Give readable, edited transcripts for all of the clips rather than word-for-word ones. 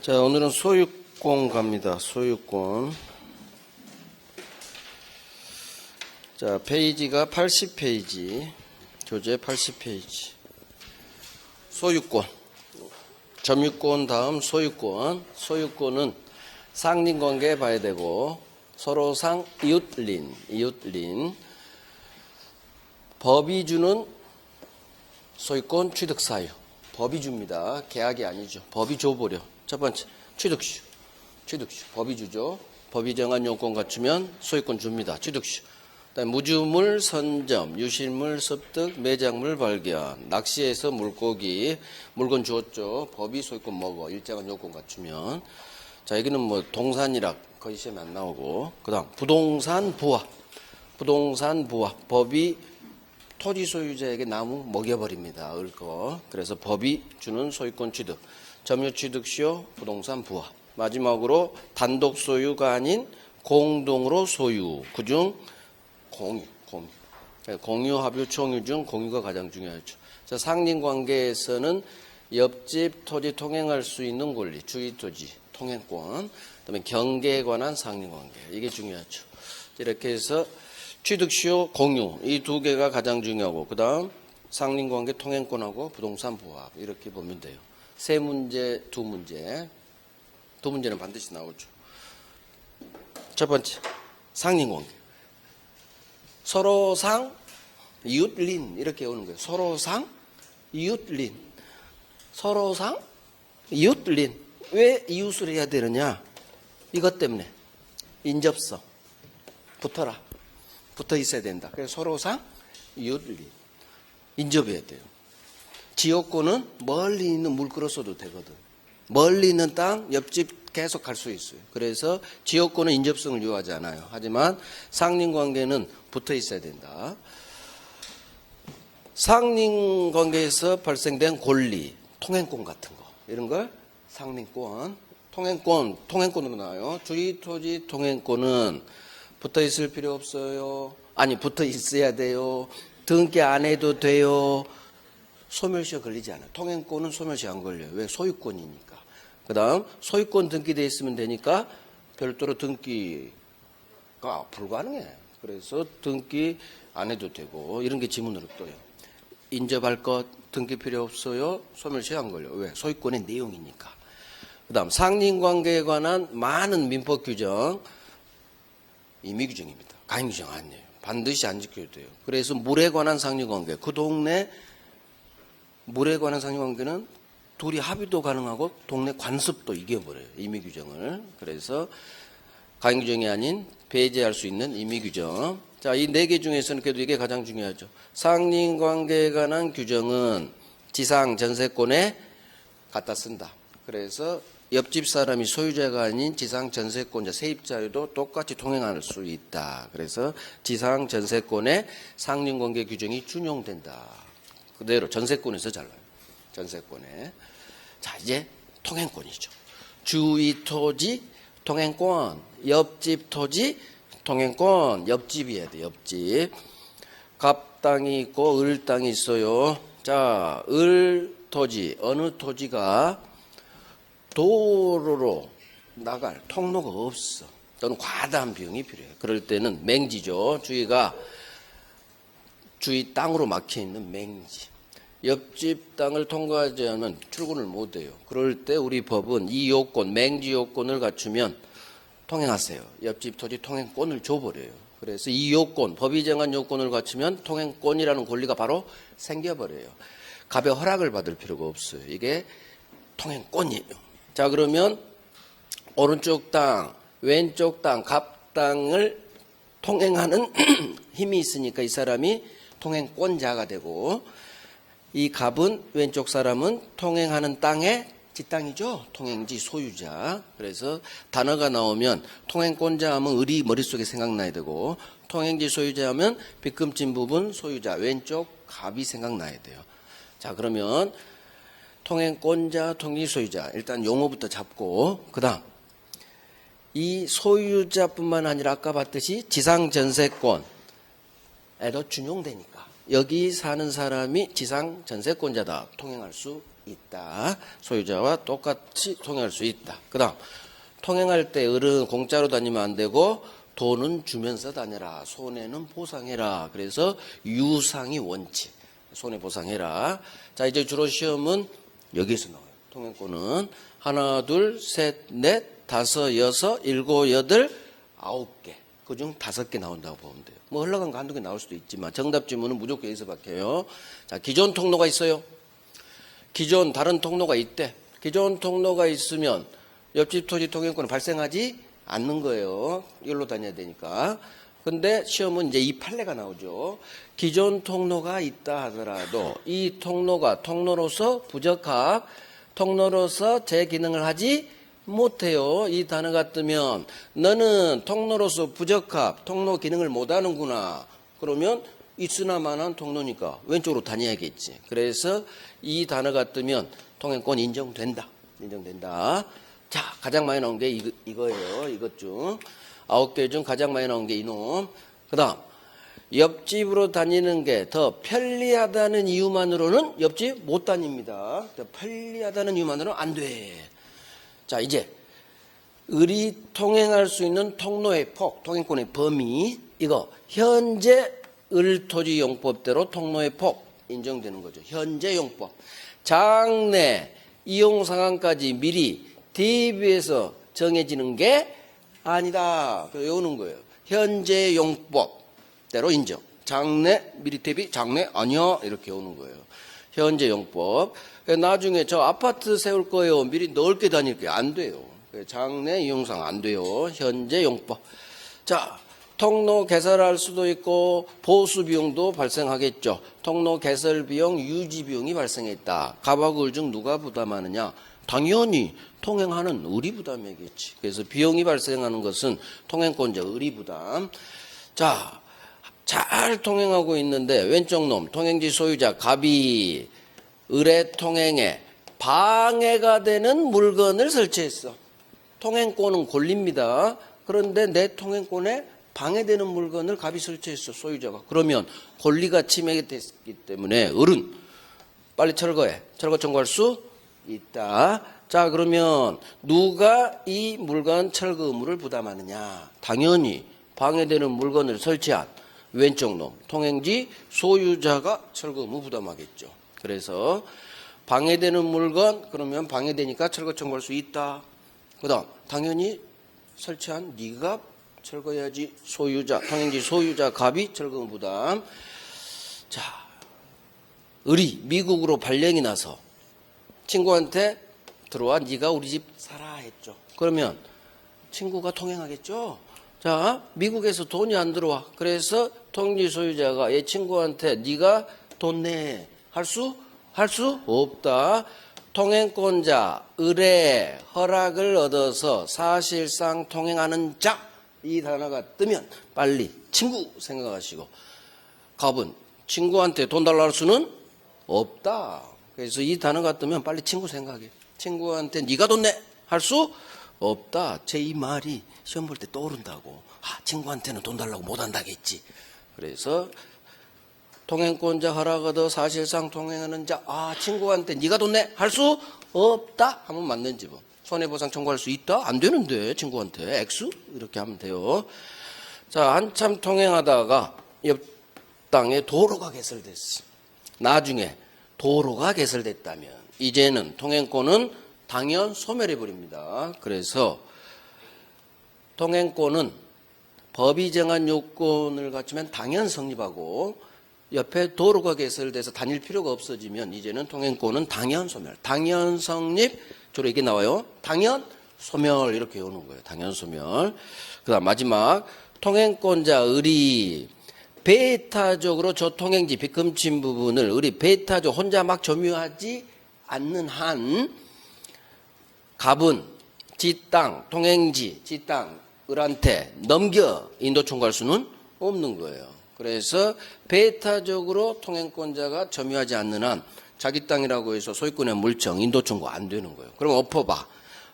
자, 오늘은 소유권 갑니다. 소유권. 자, 페이지가 80페이지. 교재 80페이지. 소유권. 점유권 다음 소유권. 소유권은 상린관계 봐야 되고, 서로상 이웃린. 법이 주는 소유권 취득사유. 법이 줍니다. 계약이 아니죠. 법이 줘버려. 첫 번째, 취득시. 법이 주죠. 법이 정한 요건 갖추면 소유권 줍니다. 취득시. 그다음에 무주물 선점, 유실물 습득, 매장물 발견, 낚시해서 물고기, 물건 주었죠. 법이 소유권 먹어. 일정한 요건 갖추면. 자, 여기는 뭐 동산이라 거의 시험에 안 나오고. 그 다음, 부동산 부합. 법이 토지 소유자에게 나무 먹여버립니다. 을거. 그래서 법이 주는 소유권 취득. 점유 취득시효 부동산 부합. 마지막으로 단독 소유가 아닌 공동으로 소유. 그중 공유, 합유, 총유 중 공유가 가장 중요하죠. 자, 상린관계에서는 옆집 토지 통행할 수 있는 권리, 주위 토지 통행권, 그다음에 경계에 관한 상린관계. 이게 중요하죠. 이렇게 해서 취득시효, 공유 이 두 개가 가장 중요하고 그 다음 상린관계 통행권하고 부동산 부합 이렇게 보면 돼요. 세 문제, 두 문제는 반드시 나오죠. 첫 번째, 상린관계. 서로상 이웃린 이렇게 오는 거예요. 서로상 이웃린. 왜 이웃을 해야 되느냐? 이것 때문에 인접성 붙어 있어야 된다. 그래서 서로상 이웃린 인접해야 돼요. 지역권은 멀리 있는 물 끌어서도 되거든. 멀리 있는 땅 옆집 계속 갈 수 있어요. 그래서 지역권은 인접성을 요하지 않아요. 하지만 상린관계는 붙어 있어야 된다. 상린관계에서 발생된 권리, 통행권 같은 거 이런 걸 상린권, 통행권으로 나와요. 주위 토지 통행권은 붙어 있을 필요 없어요. 아니 붙어 있어야 돼요. 등기 안 해도 돼요. 소멸시효 걸리지 않아요. 통행권은 소멸시효 안 걸려요. 왜? 소유권이니까. 그 다음 소유권 등기되어 있으면 되니까 별도로 등기가 불가능해. 그래서 등기 안 해도 되고 이런 게 지문으로 떠요. 인접할 것 등기 필요 없어요. 소멸시효 안 걸려요. 왜? 소유권의 내용이니까. 그 다음 상린관계에 관한 많은 민법 규정 임의규정입니다. 가행규정 아니에요. 반드시 안 지켜야 돼요. 그래서 물에 관한 상린관계, 그 동네 물에 관한 상린관계는 둘이 합의도 가능하고 동네 관습도 이겨버려요. 임의규정을. 그래서 가행규정이 아닌 배제할 수 있는 임의규정. 자, 이 네 개 중에서는 그래도 이게 가장 중요하죠. 상린관계에 관한 규정은 지상 전세권에 갖다 쓴다. 그래서 옆집 사람이 소유자가 아닌 지상 전세권자 세입자여도 똑같이 통행할 수 있다. 그래서 지상 전세권에 상린관계 규정이 준용된다. 그대로 전세권에서 잘라요. 전세권에. 자, 이제 통행권이죠. 주위 토지 통행권, 옆집 토지 통행권, 옆집이어야 돼. 옆집. 갑땅이 있고 을땅이 있어요. 자, 을토지, 어느 토지가 도로로 나갈 통로가 없어. 또는 과다한 비용이 필요해. 그럴 때는 맹지죠. 주위 땅으로 막혀 있는 맹지. 옆집 땅을 통과하지 않으면 출근을 못 해요. 그럴 때 우리 법은 이 요건, 맹지 요건을 갖추면 통행하세요. 옆집 토지 통행권을 줘버려요. 그래서 이 요건, 법이 정한 요건을 갖추면 통행권이라는 권리가 바로 생겨버려요. 갑의 허락을 받을 필요가 없어요. 이게 통행권이에요. 자, 그러면 오른쪽 땅, 왼쪽 땅, 갑 땅을 통행하는 힘이 있으니까 이 사람이 통행권자가 되고 이 갑은 왼쪽 사람은 통행하는 땅의 지땅이죠. 통행지 소유자. 그래서 단어가 나오면 통행권자 하면 을이 머릿속에 생각나야 되고 통행지 소유자 하면 빗금친 부분 소유자 왼쪽 갑이 생각나야 돼요. 자, 그러면 통행권자, 통행지 소유자 일단 용어부터 잡고 그 다음 이 소유자뿐만 아니라 아까 봤듯이 지상전세권에도 준용되니까 여기 사는 사람이 지상전세권자다 통행할 수 있다. 소유자와 똑같이 통행할 수 있다. 그 다음 통행할 때 을은 공짜로 다니면 안 되고 돈은 주면서 다녀라. 손해는 보상해라. 그래서 유상이 원칙. 손해보상해라. 자, 이제 주로 시험은 여기서 나와요. 통행권은 하나, 둘, 셋, 넷, 다섯, 여섯, 일곱, 여덟, 9개. 그중 5개 나온다고 보면 돼요. 뭐 흘러간 거 한두 개 나올 수도 있지만 정답 지문은 무조건 여기서 박혀요. 자, 기존 통로가 있어요. 기존 다른 통로가 있대. 기존 통로가 있으면 옆집 토지 통행권은 발생하지 않는 거예요. 여기로 다녀야 되니까. 근데 시험은 이제 이 판례가 나오죠. 기존 통로가 있다 하더라도 이 통로가 통로로서 부적합, 통로로서 제 기능을 하지 못해요. 이 단어가 뜨면 너는 통로로서 부적합, 통로 기능을 못하는구나. 그러면 있으나마나 통로니까 왼쪽으로 다녀야겠지. 그래서 이 단어가 뜨면 통행권 인정된다. 인정된다. 자, 가장 많이 나온 게 이거예요. 이것 중 9개 중 가장 많이 나온 게 이놈. 그 다음 옆집으로 다니는 게 더 편리하다는 이유만으로는 옆집 못 다닙니다. 더 편리하다는 이유만으로는 안 돼. 자, 이제 을이 통행할 수 있는 통로의 폭, 통행권의 범위, 이거 현재 을토지용법대로 통로의 폭 인정되는 거죠. 현재 용법. 장래 이용 상황까지 미리 대비해서 정해지는 게 아니다. 그래서 외우는 거예요. 현재 용법대로 인정. 장래 미리 대비 장래 아니야 이렇게 오는 거예요. 현재 용법. 나중에 저 아파트 세울 거예요. 미리 넓게 다닐게요. 안 돼요. 장래 이용상 안 돼요. 현재 용법. 자, 통로 개설할 수도 있고 보수 비용도 발생하겠죠. 통로 개설 비용, 유지 비용이 발생했다. 갑하고 을 중 누가 부담하느냐? 당연히 통행하는 을이 부담이겠지. 그래서 비용이 발생하는 것은 통행권자 을이 부담. 자, 잘 통행하고 있는데 왼쪽 놈 통행지 소유자 갑이 을의 통행에 방해가 되는 물건을 설치했어. 통행권은 권리입니다. 그런데 내 통행권에 방해되는 물건을 갑이 설치했어. 소유자가. 그러면 권리가 침해됐기 때문에 을은 빨리 철거해. 철거 청구할 수 있다. 자, 그러면 누가 이 물건 철거 의무를 부담하느냐? 당연히 방해되는 물건을 설치한 왼쪽 놈 통행지 소유자가 철거 의무 부담하겠죠. 그래서 방해되는 물건 그러면 방해되니까 철거 청구할 수 있다. 그다음 당연히 설치한 네가 철거해야지. 소유자 통행지 소유자 갑이 철거 의무 부담. 자, 을이 미국으로 발령이 나서 친구한테 들어와 네가 우리 집 살아 했죠. 그러면 친구가 통행하겠죠. 자, 미국에서 돈이 안 들어와. 그래서 통행지 소유자가 얘 친구한테 네가 돈 내. 할 수 없다. 통행권자 을의 허락을 얻어서 사실상 통행하는 자. 이 단어가 뜨면 빨리 친구 생각하시고 갑은 친구한테 돈 달라 할 수는 없다. 그래서 이 단어가 뜨면 빨리 친구 생각해. 친구한테 네가 돈 내. 할 수 없다. 제 이 말이 시험 볼 때 떠오른다고. 아, 친구한테는 돈 달라고 못 한다겠지. 그래서 통행권자 허락 얻어 사실상 통행하는 자. 아, 친구한테 네가 돈 내. 할 수 없다. 하면 맞는지 뭐. 손해보상 청구할 수 있다? 안 되는데 친구한테. X? 이렇게 하면 돼요. 자, 한참 통행하다가 옆 땅에 도로가 개설됐어. 나중에 도로가 개설됐다면 이제는 통행권은 당연 소멸해버립니다. 그래서 통행권은 법이 정한 요건을 갖추면 당연 성립하고 옆에 도로가 개설돼서 다닐 필요가 없어지면 이제는 통행권은 당연 소멸. 당연 성립, 주로 이게 나와요. 당연 소멸 이렇게 오는 거예요. 당연 소멸. 그다음 마지막 통행권자 을이 배타적으로 저 통행지 빗금친 부분을 을이 배타적 혼자 막 점유하지 않는 한 갑은 지 땅, 통행지, 지 땅, 을한테 넘겨 인도 청구할 수는 없는 거예요. 그래서 배타적으로 통행권자가 점유하지 않는 한 자기 땅이라고 해서 소유권의 물청, 인도 청구 안 되는 거예요. 그럼 엎어봐.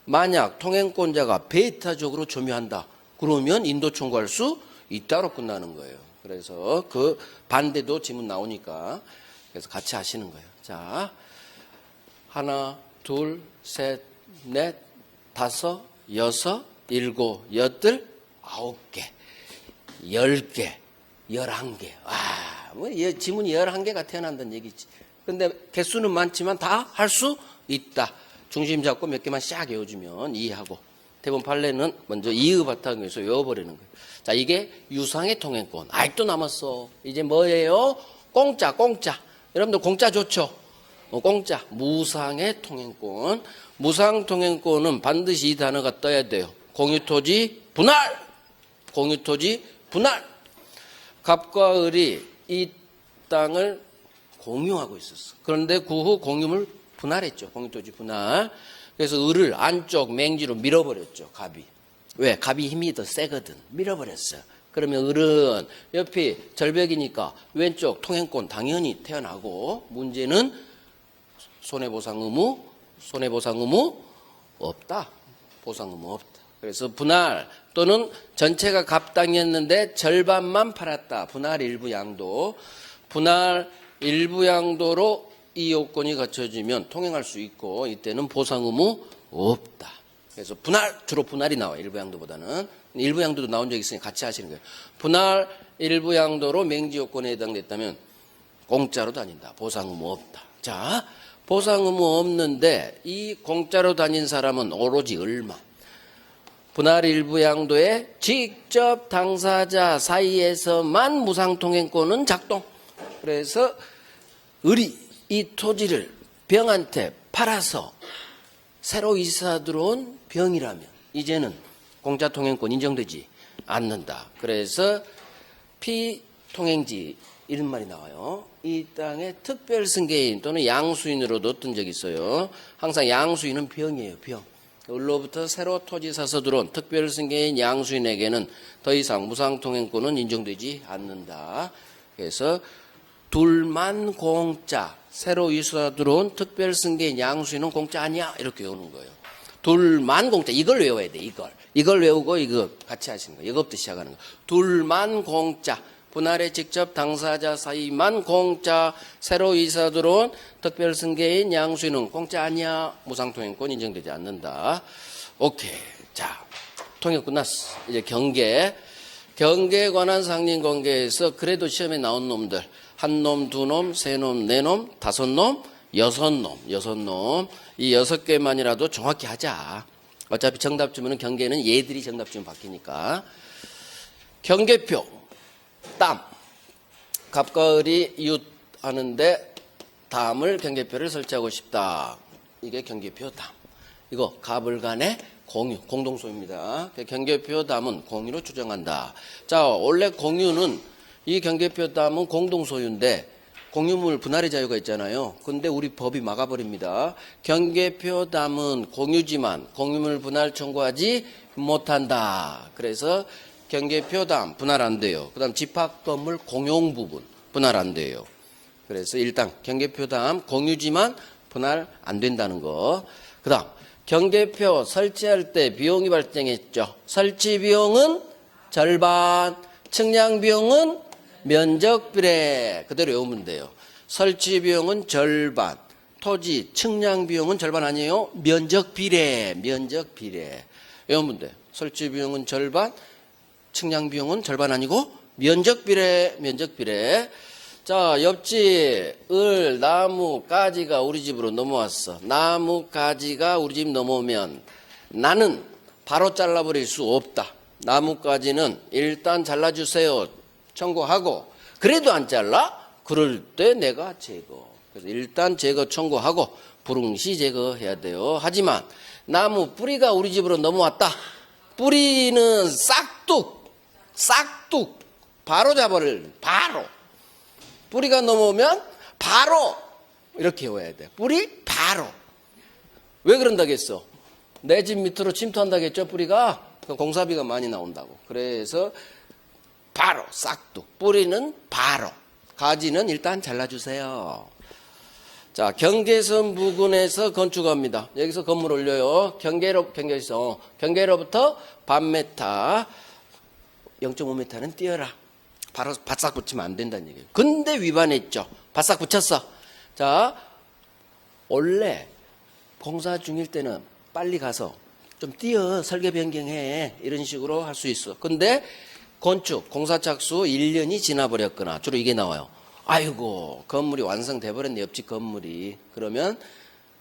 만약 통행권자가 배타적으로 점유한다. 그러면 인도 청구할 수 있다로 끝나는 거예요. 그래서 그 반대도 지문 나오니까 그래서 같이 하시는 거예요. 자, 하나, 둘, 셋, 넷, 다섯, 여섯, 일곱, 여덟, 9개, 10개, 11개. 뭐 지문이 11개가 태어난다는 얘기지. 근데 개수는 많지만 다 할 수 있다. 중심 잡고 몇 개만 샥 외워주면 이해하고. 대부분 판례는 먼저 이의 바탕에서 외워버리는 거예요. 자, 이게 유상의 통행권. 아직도 남았어. 이제 뭐예요? 공짜. 여러분들 공짜 좋죠? 공짜. 무상의 통행권. 무상 통행권은 반드시 이 단어가 떠야 돼요. 공유토지 분할. 갑과 을이 이 땅을 공유하고 있었어. 그런데 그 후 공유물 분할했죠. 공유토지 분할. 그래서 을을 안쪽 맹지로 밀어버렸죠. 갑이. 왜? 갑이 힘이 더 세거든. 밀어버렸어요. 그러면 을은 옆이 절벽이니까 왼쪽 통행권 당연히 태어나고, 문제는 손해보상 의무 없다. 보상 의무 없다. 그래서 분할 또는 전체가 갑 땅이었는데 절반만 팔았다. 분할 일부 양도. 분할 일부 양도로 이 요건이 갖춰지면 통행할 수 있고, 이때는 보상 의무 없다. 그래서 주로 분할이 나와요. 일부 양도보다는. 일부 양도도 나온 적이 있으니 같이 하시는 거예요. 분할 일부 양도로 맹지 요건에 해당됐다면 공짜로 다닌다. 보상 의무 없다. 자, 보상 의무 없는데 이 공짜로 다닌 사람은 오로지 을만. 분할 일부 양도에 직접 당사자 사이에서만 무상통행권은 작동. 그래서 을이 이 토지를 병한테 팔아서 새로 이사 들어온 병이라면 이제는 공짜 통행권 인정되지 않는다. 그래서 피통행지 이런 말이 나와요. 이 땅의 특별 승계인 또는 양수인으로도 어떤 적이 있어요. 항상 양수인은 병이에요. 병. 을로부터 새로 토지 사서 들어온 특별 승계인 양수인에게는 더 이상 무상통행권은 인정되지 않는다. 그래서 둘만 공짜, 새로 이사 들어온 특별 승계인 양수인은 공짜 아니야. 이렇게 외우는 거예요. 둘만 공짜. 이걸 외워야 돼. 이걸 외우고 이거 같이 하시는 거예요. 이것부터 시작하는 거예요. 둘만 공짜. 분할에 직접 당사자 사이만 공짜. 새로 이사 들어온 특별 승계인 양수인은 공짜 아니야. 무상통행권 인정되지 않는다. 오케이. 자, 통역 끝났어. 이제 경계에 관한 상린관계에서 그래도 시험에 나온 놈들. 한 놈, 두 놈, 세 놈, 네 놈, 다섯 놈, 여섯 놈. 이 6개만이라도 정확히 하자. 어차피 정답 주면은 경계는 얘들이 정답 주면 바뀌니까. 경계표, 땀. 갑과 을이 이웃하는데 담을 경계표를 설치하고 싶다. 이게 경계표 담. 이거 갑을 간의 공유, 공동소유입니다. 경계표 담은 공유로 추정한다. 자, 원래 공유는 이 경계표 담은 공동소유인데 공유물 분할의 자유가 있잖아요. 근데 우리 법이 막아버립니다. 경계표 담은 공유지만 공유물 분할 청구하지 못한다. 그래서 경계표 담 분할 안 돼요. 그 다음 집합건물 공용 부분 분할 안 돼요. 그래서 일단 경계표 담 공유지만 분할 안 된다는 거. 그 다음 경계표 설치할 때 비용이 발생했죠. 설치 비용은 절반, 측량 비용은 면적 비례. 그대로 외우면 돼요. 설치 비용은 절반, 토지 측량 비용은 절반 아니에요. 면적 비례. 외우면 돼요. 설치 비용은 절반, 측량 비용은 절반 아니고 면적 비례. 자, 옆집 을 나무 가지가 우리 집으로 넘어왔어. 나무 가지가 우리 집 넘어오면 나는 바로 잘라버릴 수 없다. 나무 가지는 일단 잘라주세요 청구하고, 그래도 안 잘라? 그럴 때 내가 제거. 그래서 일단 제거 청구하고 불응시 제거해야 돼요. 하지만 나무 뿌리가 우리 집으로 넘어왔다. 뿌리는 싹둑 바로 잡아를 바로. 뿌리가 넘어오면 바로 이렇게 외워야 돼. 뿌리 바로. 왜 그런다겠어? 내 집 밑으로 침투한다겠죠. 뿌리가 공사비가 많이 나온다고. 그래서 바로 싹둑. 뿌리는 바로. 가지는 일단 잘라주세요. 자, 경계선 부근에서 건축합니다. 여기서 건물 올려요. 경계로부터 반메타, 0.5m는 띄어라. 바로 바싹 붙이면 안 된다는 얘기예요. 근데 위반했죠. 바싹 붙였어. 자, 원래 공사 중일 때는 빨리 가서 좀 뛰어 설계 변경해 이런 식으로 할 수 있어. 근데 건축 공사 착수 1년이 지나버렸거나 주로 이게 나와요. 아이고 건물이 완성돼 버렸네 옆집 건물이. 그러면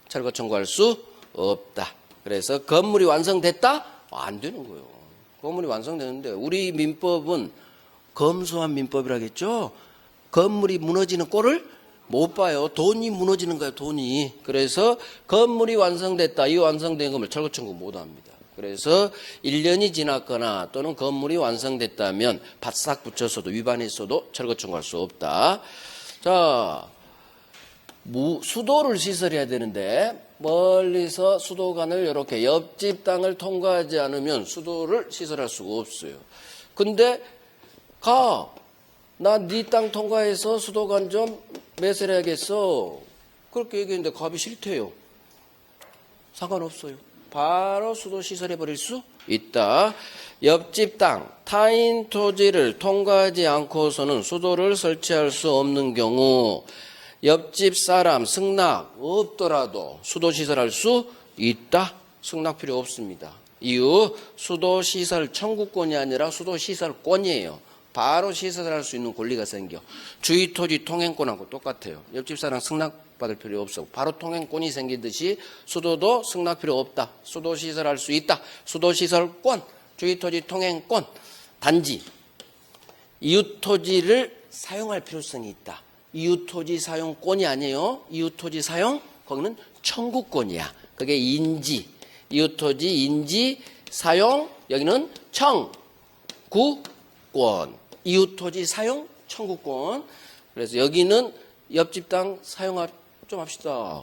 철거 청구할 수 없다. 그래서 건물이 완성됐다? 안 되는 거예요. 건물이 완성되는데 우리 민법은 검소한 민법이라겠죠. 건물이 무너지는 꼴을 못 봐요. 돈이 무너지는 거예요. 돈이. 그래서 건물이 완성됐다. 이 완성된 건물 철거 청구 못 합니다. 그래서 1년이 지났거나 또는 건물이 완성됐다면 바싹 붙였어도 위반했어도 철거 청구할 수 없다. 자, 수도를 시설해야 되는데 멀리서 수도관을 이렇게 옆집 땅을 통과하지 않으면 수도를 시설할 수가 없어요. 근데 나 네 땅 통과해서 수도관 좀 매설해야겠어. 그렇게 얘기했는데 갑이 싫대요. 상관없어요. 바로 수도 시설해 버릴 수 있다. 옆집 땅, 타인 토지를 통과하지 않고서는 수도를 설치할 수 없는 경우 옆집 사람 승낙 없더라도 수도 시설할 수 있다. 승낙 필요 없습니다. 이유 수도 시설 청구권이 아니라 수도 시설권이에요. 바로 시설할 수 있는 권리가 생겨. 주의 토지 통행권하고 똑같아요. 옆집 사람 승낙 받을 필요 없어. 바로 통행권이 생기듯이 수도도 승낙 필요 없다. 수도 시설할 수 있다. 수도 시설권, 주의 토지 통행권. 단지 이웃 토지를 사용할 필요성이 있다. 이웃 토지 사용권이 아니에요. 이웃 토지 사용 거기는 청구권이야. 그게 인지, 이웃 토지 인지 사용 여기는 청구권. 이웃 토지 사용 청구권. 그래서 여기는 옆집 땅 사용할 좀 합시다.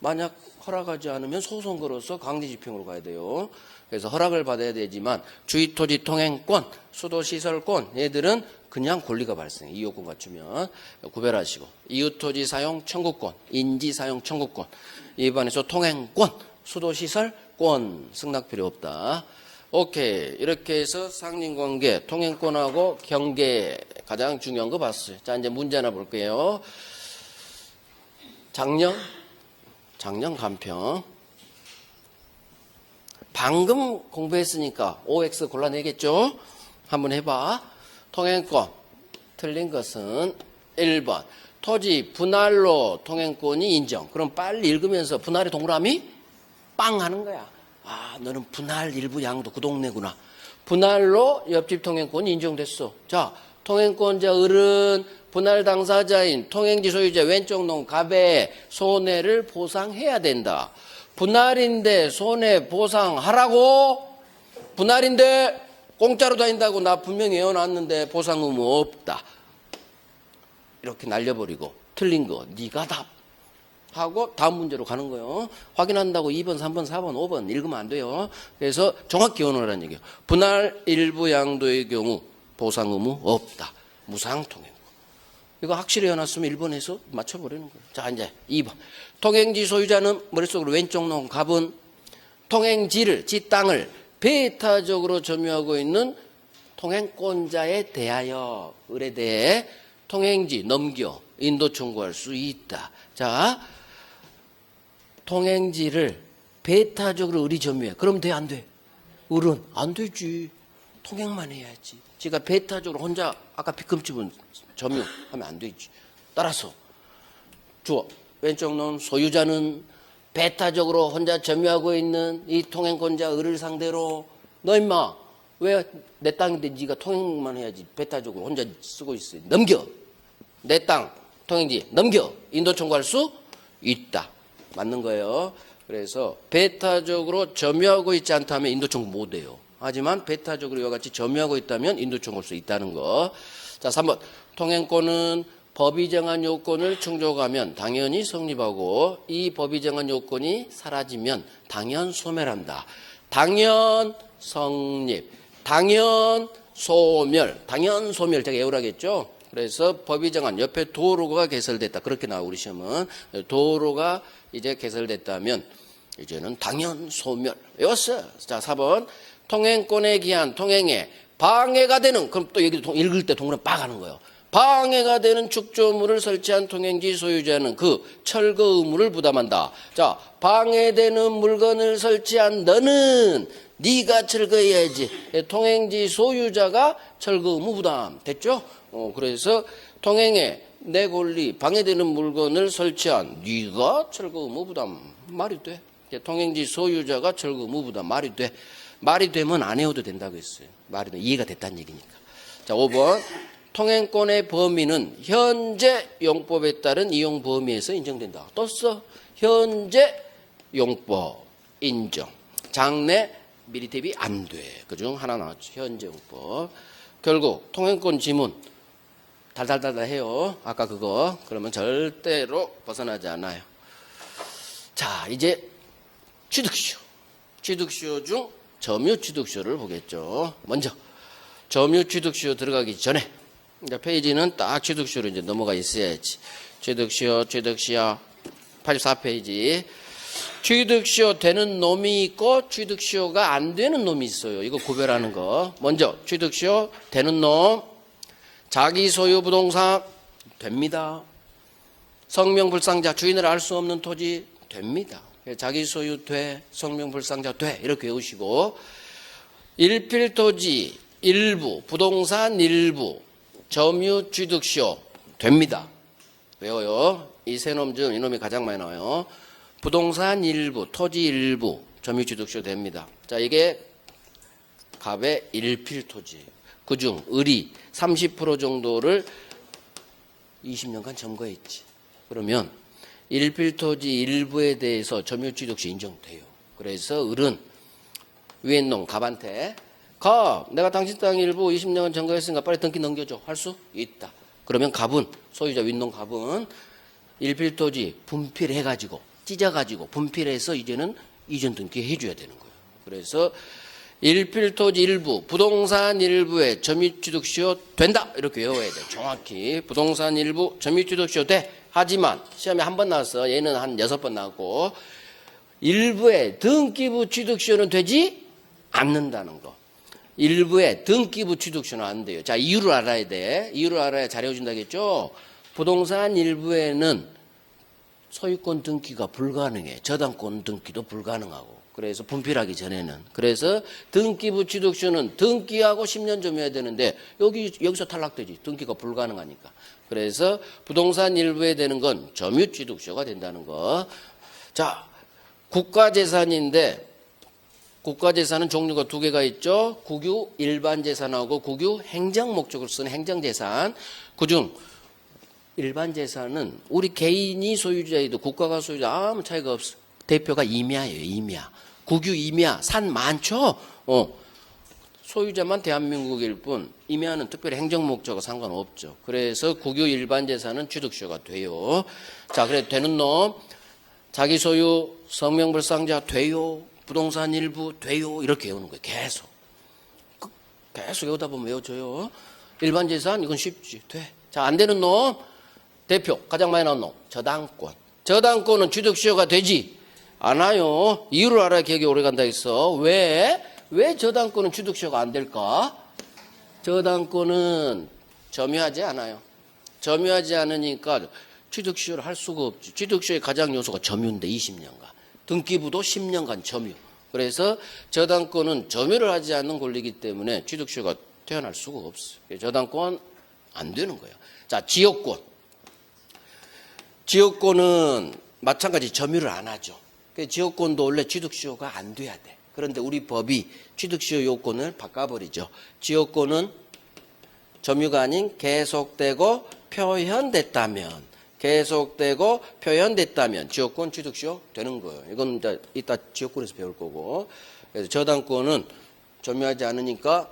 만약 허락하지 않으면 소송 걸어서 강제 집행으로 가야 돼요. 그래서 허락을 받아야 되지만 주의 토지 통행권, 수도 시설권 얘들은 그냥 권리가 발생해. 이 요건 갖추면 구별하시고 이웃 토지 사용 청구권, 인지 사용 청구권, 위반해서 통행권, 수도 시설권 승낙 필요 없다. 오케이. 이렇게 해서 상린관계, 통행권하고 경계 가장 중요한 거 봤어요. 자, 이제 문제 하나 볼게요. 작년 간평. 방금 공부했으니까 OX 골라내겠죠? 한번 해봐. 통행권. 틀린 것은 1번. 토지 분할로 통행권이 인정. 그럼 빨리 읽으면서 분할의 동그라미 빵 하는 거야. 아, 너는 분할 일부 양도 그 동네구나. 분할로 옆집 통행권이 인정됐어. 자, 통행권자 을은 분할 당사자인 통행지 소유자 왼쪽 놈 갑의 손해를 보상해야 된다. 분할인데 손해 보상하라고? 분할인데 공짜로 다닌다고 나 분명히 외워놨는데 보상 의무 없다. 이렇게 날려버리고 틀린 거 네가 답. 하고 다음 문제로 가는 거예요. 확인한다고 2번, 3번, 4번, 5번 읽으면 안 돼요. 그래서 정확히 외우라는 얘기예요. 분할 일부 양도의 경우 보상 의무 없다. 무상 통행권. 이거 확실히 해놨으면 1번에서 맞춰버리는 거예요. 자, 이제 2번. 통행지 소유자는 머릿속으로 왼쪽 놈 갑은 통행지를, 지 땅을 배타적으로 점유하고 있는 통행권자에 대하여 을에 대해 통행지 넘겨 인도 청구할 수 있다. 자, 통행지를 배타적으로 을이 점유해. 그럼 돼, 안 돼? 을은 안 되지. 통행만 해야지. 지가 배타적으로 혼자 아까 빗금집은 점유하면 안 되지. 따라서 주어 왼쪽 놈 소유자는 배타적으로 혼자 점유하고 있는 이 통행권자 을을 상대로 너 임마 왜 내 땅인데 네가 통행만 해야지. 배타적으로 혼자 쓰고 있어. 넘겨. 내 땅 통행지 넘겨. 인도 청구할 수 있다. 맞는 거예요. 그래서 배타적으로 점유하고 있지 않다면 인도 청구 못 해요. 하지만 배타적으로 이와 같이 점유하고 있다면 인도 청구할 수 있다는 거. 자, 3번. 통행권은 법이 정한 요건을 충족하면 당연히 성립하고 이 법이 정한 요건이 사라지면 당연 소멸한다. 당연 성립, 당연 소멸, 당연 소멸 제가 외우라겠죠. 그래서 법이 정한 옆에 도로가 개설됐다. 그렇게 나와 우리 시험은. 도로가 이제 개설됐다면 이제는 당연 소멸. 외웠어요. 자, 4번. 통행권에 기한 통행에 방해가 되는. 그럼 또 여기 읽을 때 동그라미 빡 하는 거예요. 방해가 되는 축조물을 설치한 통행지 소유자는 그 철거 의무를 부담한다. 자, 방해되는 물건을 설치한 너는 네가 철거해야지. 통행지 소유자가 철거 의무 부담 됐죠? 그래서 통행에 내 권리 방해되는 물건을 설치한 네가 철거 의무 부담 말이 돼. 통행지 소유자가 철거 의무 부담 말이 돼. 말이 되면 안 해도 된다고 했어요. 말이 돼. 이해가 됐다는 얘기니까. 자, 5번. 통행권의 범위는 현재 용법에 따른 이용 범위에서 인정된다. 또 써. 현재 용법 인정. 장래 미리 대비 안 돼. 그중 하나 나왔죠. 현재 용법. 결국 통행권 지문 달달달달 해요. 아까 그거. 그러면 절대로 벗어나지 않아요. 자, 이제 취득쇼. 취득쇼 중 점유 취득쇼를 보겠죠. 먼저 점유 취득쇼 들어가기 전에 페이지는 딱 취득쇼로 이제 넘어가 있어야지. 취득쇼 84페이지. 취득쇼 되는 놈이 있고 취득쇼가 안 되는 놈이 있어요. 이거 구별하는 거. 먼저 취득쇼 되는 놈. 자기 소유 부동산 됩니다. 성명불상자 주인을 알 수 없는 토지 됩니다. 자기 소유 돼, 성명불상자 돼 이렇게 외우시고 일필토지 일부, 부동산 일부, 점유 취득쇼 됩니다. 외워요. 이 세 놈 중 이놈이 가장 많이 나와요. 부동산 일부, 토지 일부, 점유 취득쇼 됩니다. 자, 이게 갑의 일필토지. 그중 을이 30% 정도를 20년간 점거했지. 그러면 일필토지 일부에 대해서 점유취득시 인정돼요. 그래서 을은 위에 놈 갑한테 갑 내가 당신 땅 일부 20년간 점거했으니까 빨리 등기 넘겨줘 할 수 있다. 그러면 갑은 소유자 윗놈 갑은 일필토지 분필해가지고 찢어가지고 분필해서 이제는 이전 등기 해줘야 되는 거예요. 그래서 일필토지 일부, 부동산 일부에 점유취득시효 된다. 이렇게 외워야 돼요. 정확히. 부동산 일부 점유취득시효 돼. 하지만 시험에 한 번 나왔어. 얘는 한 6번 나왔고 일부에 등기부 취득시효는 되지 않는다는 거. 일부에 등기부 취득시효는 안 돼요. 자, 이유를 알아야 돼. 이유를 알아야 잘해준다겠죠. 부동산 일부에는 소유권 등기가 불가능해. 저당권 등기도 불가능하고. 그래서 분필하기 전에는. 그래서 등기부 취득시효는 등기하고 10년 점유해야 되는데 여기서 탈락되지. 등기가 불가능하니까. 그래서 부동산 일부에 되는 건 점유 취득시효가 된다는 거. 자, 국가재산인데 국가재산은 종류가 2개가 있죠. 국유 일반재산하고 국유 행정목적으로 쓰는 행정재산. 그중 일반재산은 우리 개인이 소유자이도 국가가 소유자 아무 차이가 없어. 대표가 임야예요. 임야. 국유 임야 산 많죠. 소유자만 대한민국일 뿐 임야는 특별히 행정목적과 상관없죠. 그래서 국유 일반재산은 취득시효가 돼요. 자, 그래 되는 놈 자기 소유 성명불상자 돼요. 부동산 일부 돼요. 이렇게 외우는 거예요. 계속 외우다 보면 외워져요. 일반재산 이건 쉽지. 돼. 자, 안 되는 놈 대표 가장 많이 나온 놈 저당권. 저당권은 취득시효가 되지 않아요. 이유를 알아야 기억이 오래간다 했어. 왜 저당권은 취득시효가 안 될까? 저당권은 점유하지 않아요. 점유하지 않으니까 취득시효를 할 수가 없지. 취득시효의 가장 요소가 점유인데 20년간. 등기부도 10년간 점유. 그래서 저당권은 점유를 하지 않는 권리이기 때문에 취득시효가 태어날 수가 없어요. 저당권 안 되는 거예요. 자, 지역권. 지역권은 마찬가지 점유를 안 하죠. 지역권도 원래 취득시효가 안 돼야 돼. 그런데 우리 법이 취득시효 요건을 바꿔버리죠. 지역권은 점유가 아닌 계속되고 표현됐다면 지역권 취득시효 되는 거예요. 이건 이따 지역권에서 배울 거고. 그래서 저당권은 점유하지 않으니까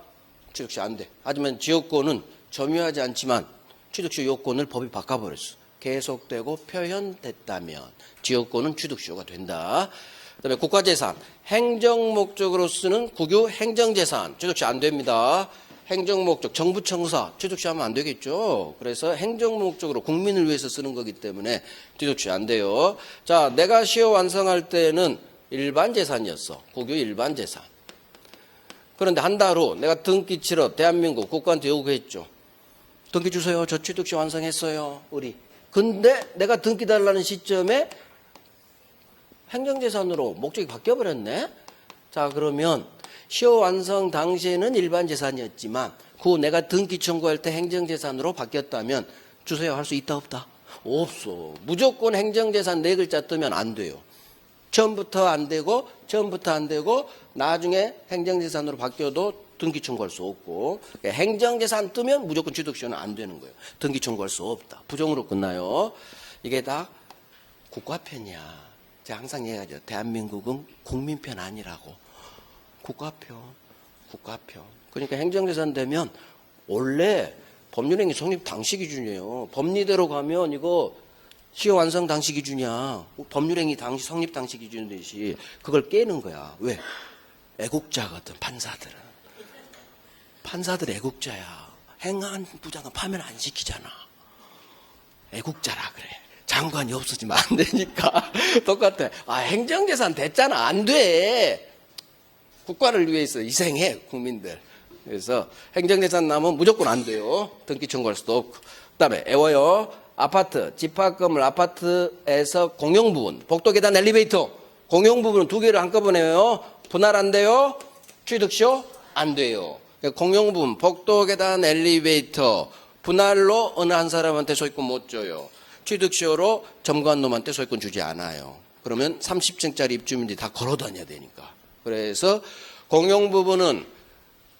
취득시효 안 돼. 하지만 지역권은 점유하지 않지만 취득시효 요건을 법이 바꿔버렸어. 계속되고 표현됐다면 지역권은 취득시효가 된다. 그다음에 국가재산, 행정목적으로 쓰는 국유 행정재산 취득시효 안 됩니다. 행정목적, 정부청사 취득시효하면 안 되겠죠. 그래서 행정목적으로 국민을 위해서 쓰는 거기 때문에 취득시효 안 돼요. 자, 내가 시효 완성할 때는 일반재산이었어. 국유 일반재산. 그런데 한 달 후 내가 등기 치러 대한민국 국가한테 요구했죠. 등기 주세요. 저 취득시 완성했어요. 우리. 근데 내가 등기 달라는 시점에 행정재산으로 목적이 바뀌어버렸네. 자, 그러면 시효 완성 당시에는 일반 재산이었지만 그 후 내가 등기 청구할 때 행정재산으로 바뀌었다면 주세요 할 수 있다 없다? 없어. 무조건 행정재산 네 글자 뜨면 안 돼요. 처음부터 안 되고 나중에 행정재산으로 바뀌어도 등기 청구할 수 없고, 행정재산 뜨면 무조건 취득시효는 안 되는 거예요. 등기 청구할 수 없다. 부정으로 끝나요. 이게 다 국가편이야. 제가 항상 얘기하죠. 대한민국은 국민편 아니라고. 국가편. 그러니까 행정재산 되면 원래 법률행위 성립 당시 기준이에요. 법리대로 가면 이거 시효 완성 당시 기준이야. 법률행위 당시 성립 당시 기준이듯이 그걸 깨는 거야. 왜? 애국자거든. 판사들 애국자야. 행안 부장은 파면 안 시키잖아. 애국자라 그래. 장관이 없어지면 안 되니까. 똑같아. 행정재산 됐잖아. 안 돼. 국가를 위해서 희생해, 국민들. 그래서 행정재산 나면 무조건 안 돼요. 등기 청구할 수도 없고. 그 다음에 애워요. 아파트, 집합건물 아파트에서 공용부분, 복도계단 엘리베이터, 공용부분은 두 개를 한꺼번에 해요. 분할 안 돼요. 취득시효 안 돼요. 공용부분, 복도계단 엘리베이터, 분할로 어느 한 사람한테 소유권 못 줘요. 취득시효로 점거한 놈한테 소유권 주지 않아요. 그러면 30층짜리 입주민들이 다 걸어 다녀야 되니까. 그래서 공용부분은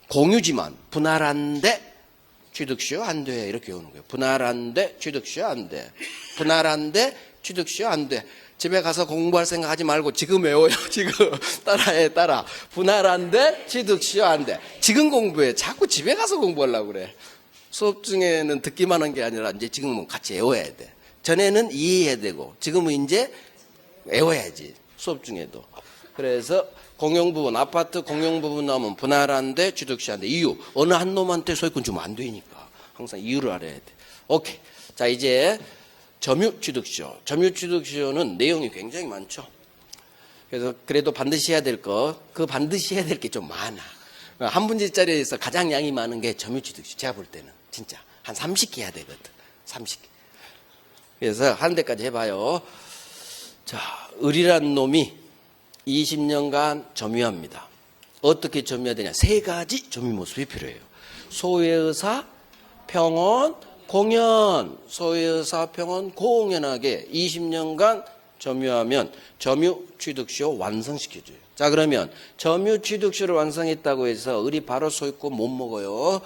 공유지만 분할한데 취득시효 안 돼. 이렇게 오는 거예요. 분할한데 취득시효 안 돼. 분할한데 취득시효 안 돼. 집에 가서 공부할 생각 하지 말고 지금 외워요. 지금 따라. 분할한데 취득시효 안 돼. 지금 공부해. 자꾸 집에 가서 공부하려고 그래. 수업 중에는 듣기만 한 게 아니라 이제 지금은 같이 외워야 돼. 전에는 이해해야 되고 지금은 이제 외워야지. 수업 중에도. 그래서 공용부분, 아파트 공용부분 나오면 분할한데 취득시효 안 돼. 이유. 어느 한 놈한테 소유권 주면 안 되니까. 항상 이유를 알아야 돼. 오케이. 자, 이제 점유취득시효. 점유취득시효는 내용이 굉장히 많죠. 그래서 그래도 반드시 해야 될 거, 반드시 해야 될 게 좀 많아. 한 문제짜리에서 가장 양이 많은 게 점유취득시효. 제가 볼 때는 진짜 한 30개 해야 되거든. 30개. 그래서 한 대까지 해봐요. 자, 을이란 놈이 20년간 점유합니다. 어떻게 점유해야 되냐? 세 가지 점유 모습이 필요해요. 소유의사, 평온, 공연. 소유의사, 평온, 공연하게 20년간 점유하면 점유취득시효 완성시켜줘요. 자, 그러면 점유취득시효를 완성했다고 해서 을이 바로 소유권 못 먹어요.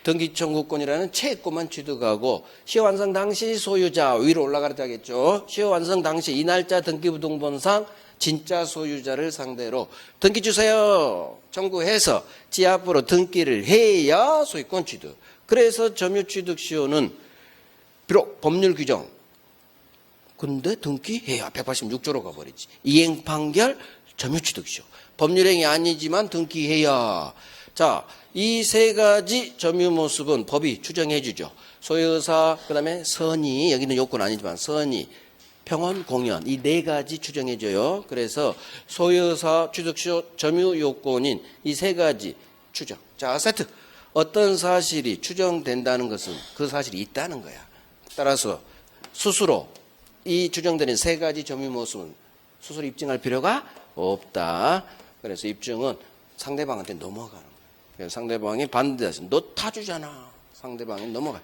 등기청구권이라는 채권만 취득하고 시효 완성 당시 소유자 위로 올라가자겠죠. 시효 완성 당시 이 날짜 등기부등본상 진짜 소유자를 상대로 등기 주세요 청구해서 지 앞으로 등기를 해야 소유권 취득. 그래서 점유취득시효는 비록 법률 규정 근데 등기해야 186조로 가버리지. 이행판결 점유취득시효. 법률행위 아니지만 등기해야. 자, 이 세 가지 점유 모습은 법이 추정해 주죠. 소유의사, 그 다음에 선의, 여기는 요건 아니지만 선의, 평온, 공연 이 네 가지 추정해줘요. 그래서 소유의사, 취득시효, 점유 요건인 이 세 가지 추정. 자, 세트. 어떤 사실이 추정된다는 것은 그 사실이 있다는 거야. 따라서 스스로 이 추정되는 세 가지 점유 모습은 스스로 입증할 필요가 없다. 그래서 입증은 상대방한테 넘어가는 거야. 그래서 상대방이 반대해서 너 타주잖아. 상대방이 넘어가.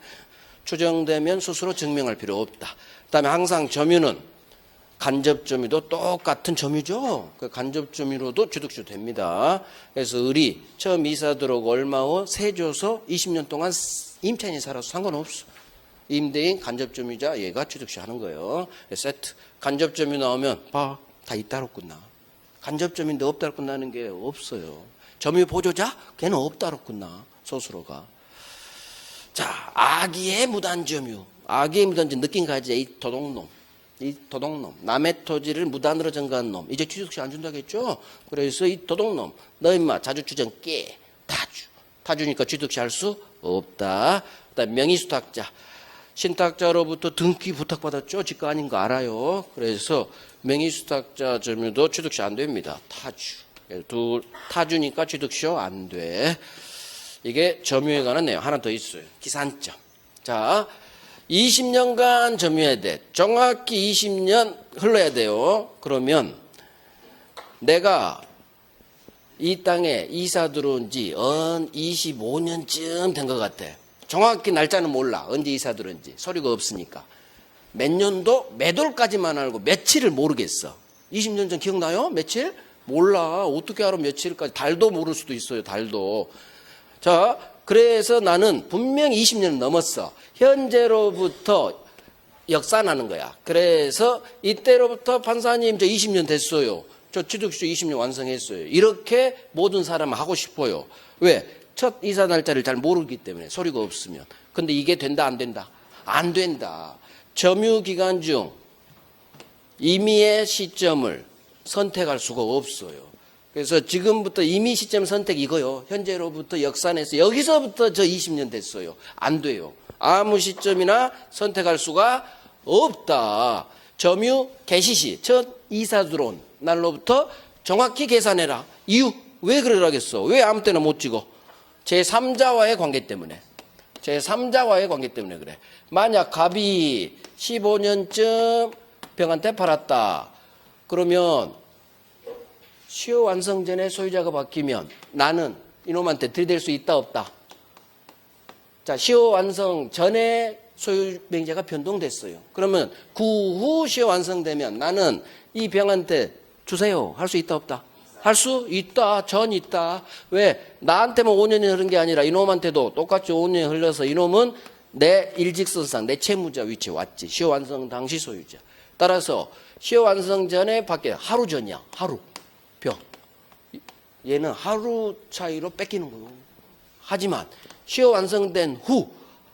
추정되면 스스로 증명할 필요 없다. 그다음에 항상 점유는 간접 점유도 똑같은 점유죠. 그 간접 점유로도 취득시효 됩니다. 그래서 을이 처음 이사 들어오고 얼마 후 세줘서 20년 동안 임차인이 살아서 상관없어. 임대인 간접 점유자 얘가 취득시효 하는 거예요. 세트. 간접 점유 나오면 봐. 다 잇따로 끝나. 간접 점유인데 없다로 끝나는 게 없어요. 점유 보조자? 걔는 없다로 끝나. 스스로가. 자, 악의의 무단점유. 악의의 무단점유 느낀 가지 이 도둑놈. 남의 토지를 무단으로 증가한 놈. 이제 취득시효 안 준다겠죠? 그래서 이 도둑놈. 너 임마 자주추정 깨. 타주니까 취득시효 할 수 없다. 그다음 명의수탁자. 신탁자로부터 등기 부탁받았죠? 지가 아닌 거 알아요. 그래서 명의수탁자 점유도 취득시효 안 됩니다. 타주니까 취득시효 안 돼. 이게 점유에 관한 내용 하나 더 있어요. 기산점. 자, 20년간 점유해야 돼. 정확히 20년 흘러야 돼요. 그러면 내가 이 땅에 이사 들어온 지 25년쯤 된 것 같아. 정확히 날짜는 몰라. 언제 이사 들어온지. 서류가 없으니까. 몇 년도, 몇 월까지만 알고 며칠을 모르겠어. 20년 전 기억나요? 며칠? 몰라. 어떻게 알아 며칠까지. 달도 모를 수도 있어요. 달도. 자, 그래서 나는 분명히 20년 넘었어. 현재로부터 역산하는 거야. 그래서 이때로부터 판사님 저 20년 됐어요. 저 취득시효 20년 완성했어요. 이렇게 모든 사람은 하고 싶어요. 왜? 첫 이사 날짜를 잘 모르기 때문에 서류가 없으면. 근데 이게 된다 안 된다? 안 된다. 점유 기간 중 임의의 시점을 선택할 수가 없어요. 그래서 지금부터 임의 시점 선택 이거요. 현재로부터 역산해서 여기서부터 저 20년 됐어요. 안 돼요. 아무 시점이나 선택할 수가 없다. 점유 개시시 첫 이사 들어온 날로부터 정확히 계산해라. 이유 왜 그러라겠어? 왜 아무 때나 못 찍어? 제3자와의 관계 때문에. 제3자와의 관계 때문에 그래. 만약 갑이 15년쯤 병한테 팔았다. 그러면 시효 완성 전에 소유자가 바뀌면 나는 이놈한테 들이댈 수 있다 없다? 자, 시효 완성 전에 소유 명의자가 변동됐어요. 그러면 그 후 시효 완성되면 나는 이 병한테 주세요. 할 수 있다 없다? 할 수 있다. 전 있다. 왜? 나한테만 5년이 흐른 게 아니라 이놈한테도 똑같이 5년이 흘러서 이놈은 내 일직선상 내 채무자 위치에 왔지. 시효 완성 당시 소유자. 따라서 시효 완성 전에 바뀌어. 하루 전이야. 하루. 병. 얘는 하루 차이로 뺏기는 거예요. 하지만 시효 완성된 후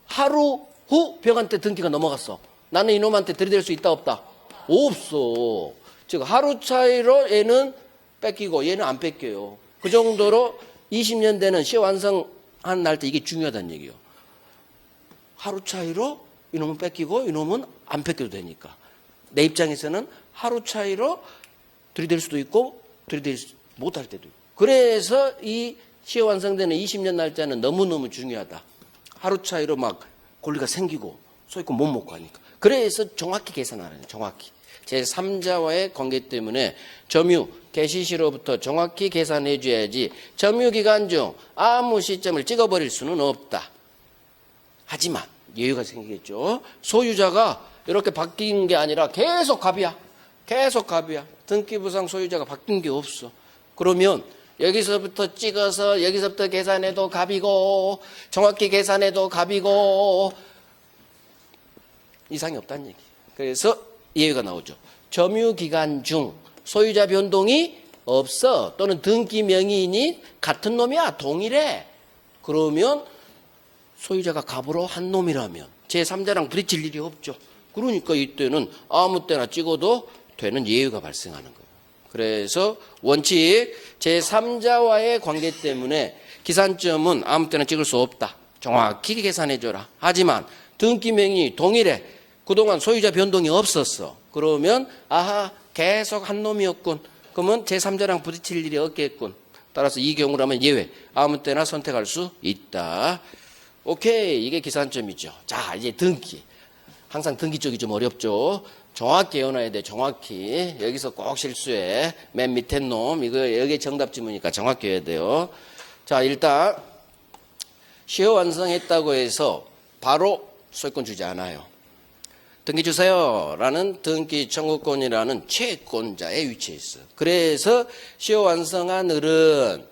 하루 후 병한테 등기가 넘어갔어. 나는 이놈한테 들이댈 수 있다 없다? 없어. 즉 하루 차이로 얘는 뺏기고 얘는 안 뺏겨요. 그 정도로 20년 되는 시효 완성한 날때 이게 중요하다는 얘기예요. 하루 차이로 이놈은 뺏기고 이놈은 안 뺏겨도 되니까. 내 입장에서는 하루 차이로 들이댈 수도 있고 들이대지 못할 때도 있고. 그래서 이 시효 완성되는 20년 날짜는 너무너무 중요하다. 하루 차이로 막 권리가 생기고 소유권 못 먹고 하니까. 그래서 정확히 계산하는 정확히. 제3자와의 관계 때문에 점유 개시시로부터 정확히 계산해 줘야지 점유 기간 중 아무 시점을 찍어버릴 수는 없다. 하지만 예외가 생기겠죠. 소유자가 이렇게 바뀐 게 아니라 계속 갑이야. 계속 갑이야. 등기부상 소유자가 바뀐 게 없어. 그러면 여기서부터 찍어서 여기서부터 계산해도 갑이고 정확히 계산해도 갑이고 이상이 없다는 얘기. 그래서 예외가 나오죠. 점유기간 중 소유자 변동이 없어. 또는 등기 명의인이 같은 놈이야. 동일해. 그러면 소유자가 갑으로 한 놈이라면 제3자랑 부딪힐 일이 없죠. 그러니까 이때는 아무 때나 찍어도 되는 예외가 발생하는 거예요. 그래서 원칙 제3자와의 관계 때문에 기산점은 아무 때나 찍을 수 없다. 정확히 계산해줘라. 하지만 등기 명의 동일해. 그동안 소유자 변동이 없었어. 그러면 아하 계속 한 놈이었군. 그러면 제3자랑 부딪힐 일이 없겠군. 따라서 이 경우라면 예외. 아무 때나 선택할 수 있다. 오케이. 이게 기산점이죠. 자, 이제 등기. 항상 등기 쪽이 좀 어렵죠. 정확히 외워놔야 돼. 정확히. 여기서 꼭 실수해. 맨 밑에 놈. 이거 여기 정답 지문이니까 정확히 외워야 돼요. 자, 일단 시효 완성했다고 해서 바로 소유권 주지 않아요. 등기 주세요 라는 등기 청구권이라는 채권자의 위치에 있어요. 그래서 시효 완성한 을은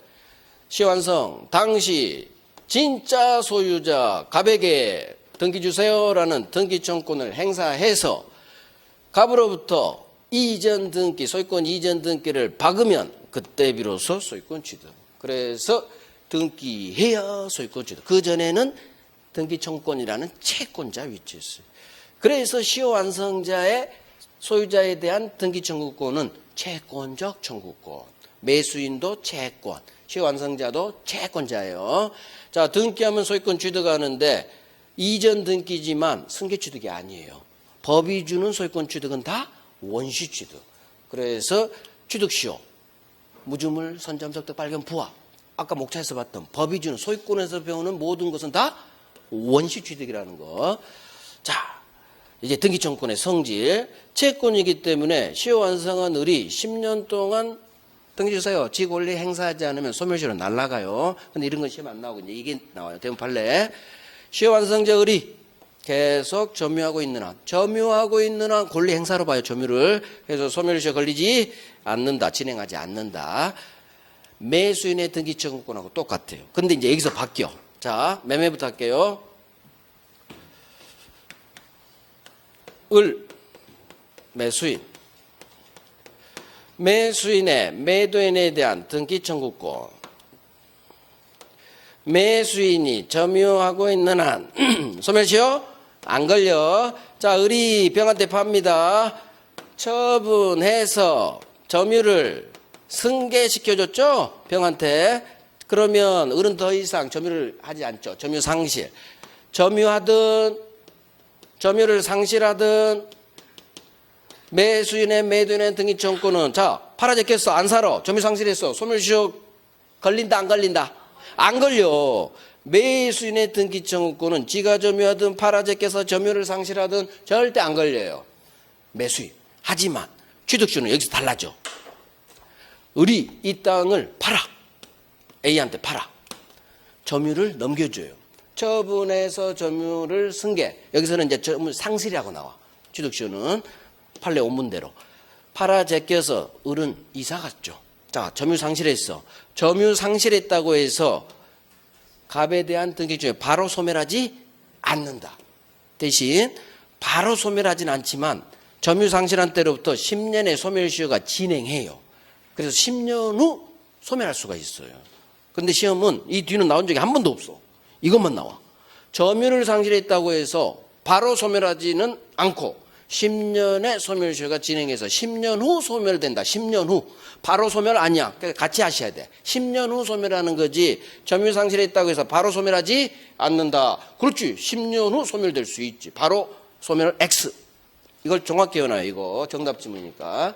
시효 완성 당시 진짜 소유자 갑에게 등기 주세요 라는 등기 청구권을 행사해서 갑으로부터 이전 등기, 소유권 이전 등기를 박으면 그때 비로소 소유권 취득. 그래서 등기해야 소유권 취득. 그전에는 등기 청구권이라는 채권자 위치에 있어요. 그래서 시효 완성자의 소유자에 대한 등기 청구권은 채권적 청구권. 매수인도 채권, 시효 완성자도 채권자예요. 자, 등기하면 소유권 취득하는데 이전 등기지만 승계 취득이 아니에요. 법이 주는 소유권 취득은 다 원시 취득. 그래서 취득시효, 무주물, 선점석득, 발견, 부합. 아까 목차에서 봤던 법이 주는 소유권에서 배우는 모든 것은 다 원시 취득이라는 거. 자, 이제 등기 청구권의 성질. 채권이기 때문에 시효 완성한 을이 10년 동안 등기 주세요. 지 권리 행사하지 않으면 소멸시효로 날아가요. 근데 이런 건 시험 안 나오고 이제 이게 나와요. 대부분 판례. 시효 완성자 을이 계속 점유하고 있는 한 권리 행사로 봐요. 점유를. 그래서 소멸시효 걸리지 않는다. 진행하지 않는다. 매수인의 등기 청구권하고 똑같아요. 근데 이제 여기서 바뀌어. 자, 매매부터 할게요. 을 매수인. 매수인의 매도인에 대한 등기 청구권. 매수인이 점유하고 있는 한 소멸시효 안 걸려. 자, 을이 병한테 팝니다. 처분해서 점유를 승계시켜줬죠? 병한테. 그러면 을은 더 이상 점유를 하지 않죠. 점유 상실. 점유하든 점유를 상실하든 매수인의 매도인의 등기 청구권은 자, 팔아제꼈어. 안 살아. 점유 상실했어. 소멸시효 걸린다 안 걸린다? 안 걸려. 매수인의 등기 청구권은 지가 점유하든 팔아제껴서 점유를 상실하든 절대 안 걸려요. 매수인. 하지만 취득시효는 여기서 달라져. 을이 이 땅을 팔아. A한테 팔아. 점유를 넘겨줘요. 처분해서 점유를 승계. 여기서는 이제 점유 상실이라고 나와. 취득시효는 판례 원문대로. 팔아 제껴서 을은 이사 갔죠. 자, 점유 상실했어. 점유 상실했다고 해서 갑에 대한 등기증에 바로 소멸하지 않는다. 대신 바로 소멸하진 않지만 점유 상실한 때로부터 10년의 소멸시효가 진행해요. 그래서 10년 후 소멸할 수가 있어요. 근데 시험은 이 뒤는 나온 적이 한 번도 없어. 이것만 나와. 점유를 상실했다고 해서 바로 소멸하지는 않고 10년의 소멸시효가 진행해서 10년 후 소멸된다. 10년 후. 바로 소멸 아니야. 그러니까 같이 하셔야 돼. 10년 후 소멸하는 거지. 점유 상실했다고 해서 바로 소멸하지 않는다. 그렇지. 10년 후 소멸될 수 있지. 바로 소멸 X. 이걸 정확히 해놔요. 이거 정답 지문이니까.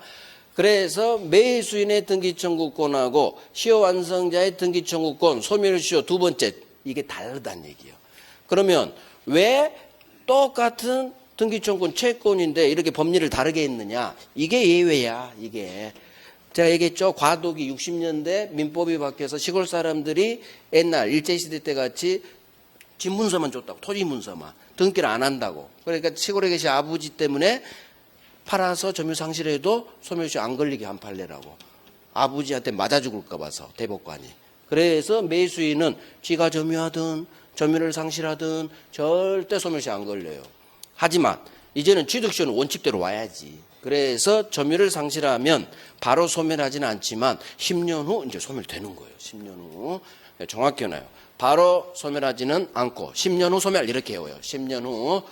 그래서 매수인의 등기 청구권하고 시효 완성자의 등기 청구권, 소멸시효 두 번째 이게 다르다는 얘기예요. 그러면 왜 똑같은 등기 청구권 채권인데 이렇게 법리를 다르게 했느냐? 이게 예외야. 이게 제가 얘기했죠. 과도기 60년대 민법이 바뀌어서 시골 사람들이 옛날 일제시대 때 같이 집 문서만 줬다고. 토지 문서만. 등기를 안 한다고. 그러니까 시골에 계신 아버지 때문에 팔아서 점유 상실해도 소멸시효 안 걸리게 한 판례라고. 아버지한테 맞아 죽을까 봐서 대법관이. 그래서 매수인은 지가 점유하든 점유를 상실하든 절대 소멸시효 안 걸려요. 하지만 이제는 취득시효는 원칙대로 와야지. 그래서 점유를 상실하면 바로 소멸하지는 않지만 10년 후 이제 소멸되는 거예요. 10년 후. 정확히 해놔요. 바로 소멸하지는 않고 10년 후 소멸 이렇게 해요. 10년 후.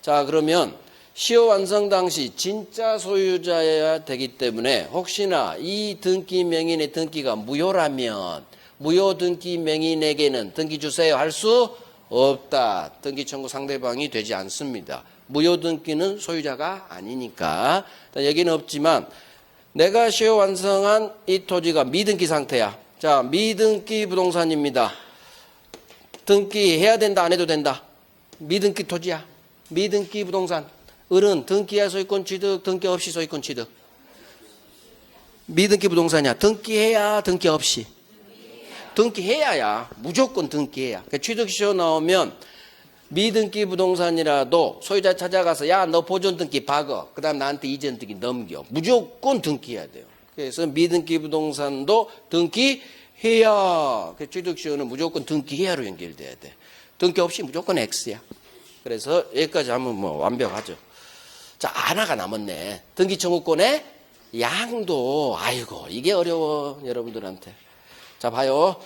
자, 그러면 시효 완성 당시 진짜 소유자여야 되기 때문에 혹시나 이 등기 명인의 등기가 무효라면 무효 등기 명인에게는 등기 주세요 할 수 없다. 등기 청구 상대방이 되지 않습니다. 무효 등기는 소유자가 아니니까. 여기는 없지만 내가 시효 완성한 이 토지가 미등기 상태야. 자, 미등기 부동산입니다. 등기해야 된다 안 해도 된다. 미등기 토지야. 미등기 부동산. 을은 등기해야 소유권 취득, 등기 없이 소유권 취득. 미등기 부동산이야. 등기해야 등기 없이. 등기해야야. 무조건 등기해야. 그러니까 취득시효 나오면 미등기 부동산이라도 소유자 찾아가서 야, 너 보존 등기 박어. 그 다음 나한테 이전 등기 넘겨. 무조건 등기해야 돼요. 그래서 미등기 부동산도 등기해야. 취득시효는 무조건 등기해야로 연결돼야 돼. 등기 없이 무조건 X야. 그래서 여기까지 하면 뭐 완벽하죠. 자, 하나가 남았네. 등기 청구권의 양도. 아이고, 이게 어려워, 여러분들한테. 자, 봐요.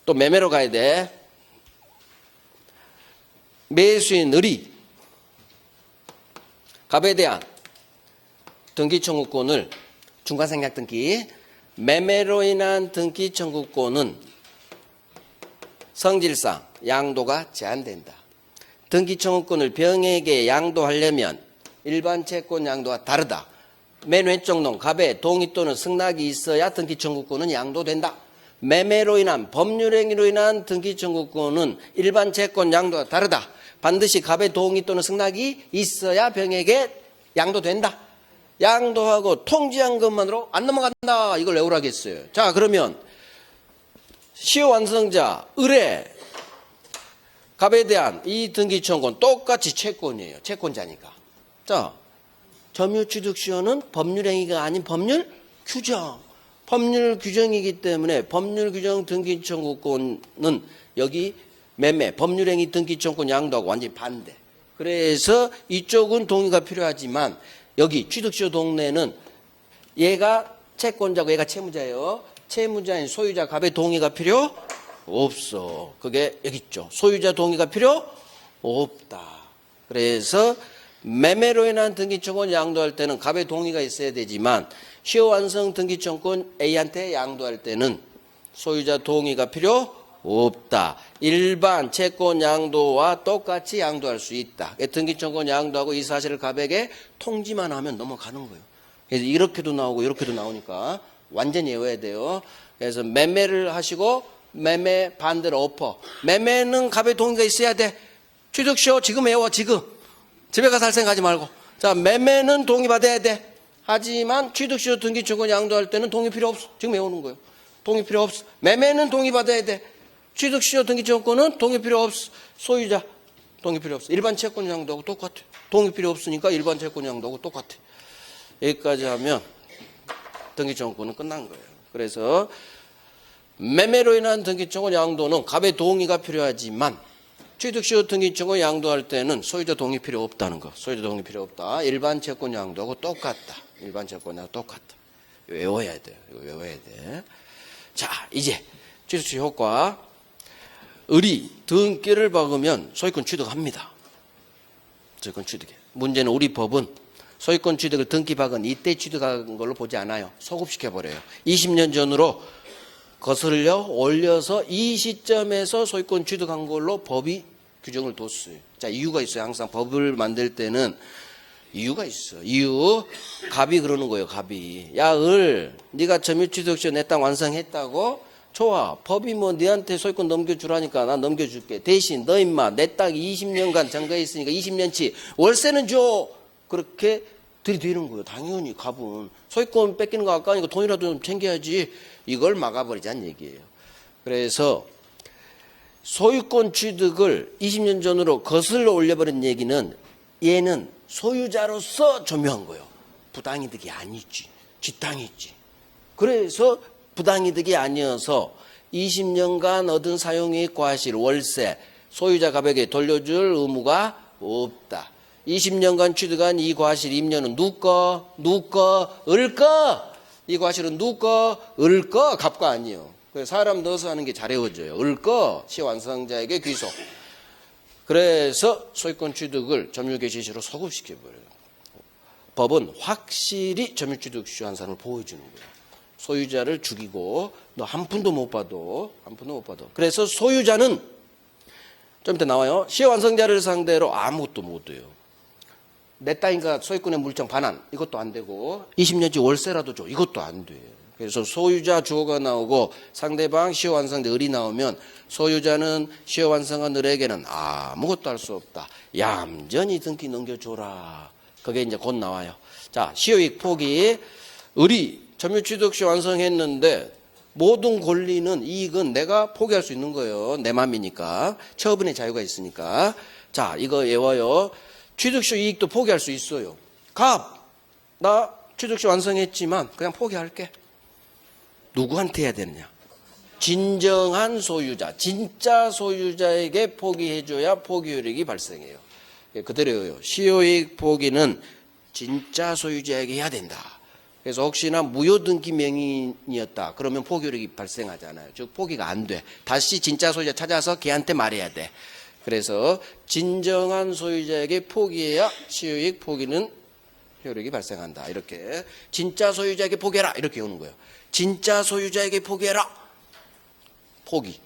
또 매매로 가야 돼. 매수인 을이 갑에 대한 등기 청구권을 중간생략 등기, 매매로 인한 등기 청구권은 성질상 양도가 제한된다. 등기 청구권을 병에게 양도하려면 일반 채권 양도와 다르다. 맨 왼쪽 놈 갑에 동의 또는 승낙이 있어야 등기 청구권은 양도된다. 매매로 인한 법률행위로 인한 등기 청구권은 일반 채권 양도와 다르다. 반드시 갑의 동의 또는 승낙이 있어야 병에게 양도된다. 양도하고 통지한 것만으로 안 넘어간다. 이걸 외우라겠어요. 자, 그러면 시효 완성자, 의뢰, 갑에 대한 이 등기 청구권 똑같이 채권이에요. 채권자니까. 자, 점유취득시효는 법률행위가 아닌 법률 규정. 법률 규정이기 때문에 법률 규정 등기 청구권은 여기 매매, 법률행위 등기 청구권 양도하고 완전히 반대. 그래서 이쪽은 동의가 필요하지만 여기 취득시효 동네는 얘가 채권자고 얘가 채무자예요. 채무자인 소유자 갑의 동의가 필요 없어. 그게 여기 있죠. 소유자 동의가 필요 없다. 그래서 매매로 인한 등기청구권 양도할 때는 갑의 동의가 있어야 되지만 시효 완성 등기청구권 A한테 양도할 때는 소유자 동의가 필요 없다. 일반 채권 양도와 똑같이 양도할 수 있다. 등기청구권 양도하고 이 사실을 갑에게 통지만 하면 넘어가는 거예요. 그래서 이렇게도 나오고 이렇게도 나오니까 완전히 외워야 돼요. 그래서 매매를 하시고 매매 반대로 엎어. 매매는 갑의 동의가 있어야 돼. 취득시효 지금 외워. 지금. 집에 가서 할 생각하지 말고. 자, 매매는 동의받아야 돼. 하지만 취득시효 등기청구권 양도할 때는 동의 필요 없어. 지금 외우는 거예요. 동의 필요 없어. 매매는 동의받아야 돼. 취득시효 등기청구권은 동의 필요 없어. 소유자 동의 필요 없어. 일반 채권 양도하고 똑같아. 동의 필요 없으니까 일반 채권 양도하고 똑같아. 여기까지 하면 등기청구권은 끝난 거예요. 그래서 매매로 인한 등기청구권 양도는 갑의 동의가 필요하지만 취득시효 등기청구권 양도할 때는 소유자 동의 필요 없다는 거. 소유자 동의 필요 없다. 일반 채권 양도하고 똑같다. 일반 채권하고 똑같다. 외워야 돼요. 이거 외워야 돼. 자, 이제 취득시효 효과. 의리, 등기를 박으면 소유권 취득합니다. 소유권 취득해. 문제는 우리 법은 소유권 취득을 등기 박은 이때 취득한 걸로 보지 않아요. 소급시켜버려요. 20년 전으로 거슬려 올려서 이 시점에서 소유권 취득한 걸로 법이 규정을 뒀어요. 자, 이유가 있어요. 항상 법을 만들 때는 이유가 있어. 이유. 갑이 그러는 거예요. 갑이. 야, 네가 점유취득시효 내 땅 완성했다고? 좋아. 법이 뭐 너한테 소유권 넘겨주라니까 나 넘겨줄게. 대신 너 임마 내 땅 20년간 장가에 있으니까 20년치 월세는 줘. 그렇게 들이대는 거예요. 당연히 갑은. 소유권 뺏기는 거 아까우니까 돈이라도 좀 챙겨야지. 이걸 막아버리자는 얘기예요. 그래서 소유권 취득을 20년 전으로 거슬러 올려버린 얘기는 얘는 소유자로서 점유한 거예요. 부당이득이 아니지. 뒷땅이지. 그래서 부당이득이 아니어서 20년간 얻은 사용이익 과실 월세 소유자 갑에게 돌려줄 의무가 없다. 20년간 취득한 이 과실 임료는 누구 거? 을 거? 이 과실은 누구 거? 을 거? 갑 거 아니에요. 그래서 사람 넣어서 하는 게 잘 외워져요. 을 거? 시완성자에게 귀속. 그래서 소유권 취득을 점유개시시로 소급시켜버려요. 법은 확실히 점유취득시효 한산을 보여주는 거예요. 소유자를 죽이고 너 한 푼도 못 받아. 한 푼도 못 받아. 그래서 소유자는 좀 이따 나와요. 시효 완성자를 상대로 아무것도 못 해요. 내 땅이니까 소유권의 물정 반환 이것도 안 되고 20년치 월세라도 줘. 이것도 안 돼. 그래서 소유자 주어가 나오고 상대방 시효 완성자 을이 나오면 소유자는 시효 완성한 을에게는 아무것도 할 수 없다. 얌전히 등기 넘겨줘라. 그게 이제 곧 나와요. 자, 시효이익 포기. 을이 점유취득시효 완성했는데 모든 권리는 이익은 내가 포기할 수 있는 거예요. 내 맘이니까. 처분의 자유가 있으니까. 자, 이거 외워요. 취득시효 이익도 포기할 수 있어요. 나 취득시효 완성했지만 그냥 포기할게. 누구한테 해야 되느냐? 진정한 소유자, 진짜 소유자에게 포기해줘야 포기 효력이 발생해요. 그대로요. 시효이익 포기는 진짜 소유자에게 해야 된다. 그래서 혹시나 무효등기 명의인이었다. 그러면 포기 효력이 발생하잖아요. 즉 포기가 안 돼. 다시 진짜 소유자 찾아서 걔한테 말해야 돼. 그래서 진정한 소유자에게 포기해야 시효이익 포기는 효력이 발생한다. 이렇게 진짜 소유자에게 포기해라. 이렇게 오는 거예요. 진짜 소유자에게 포기해라. 포기.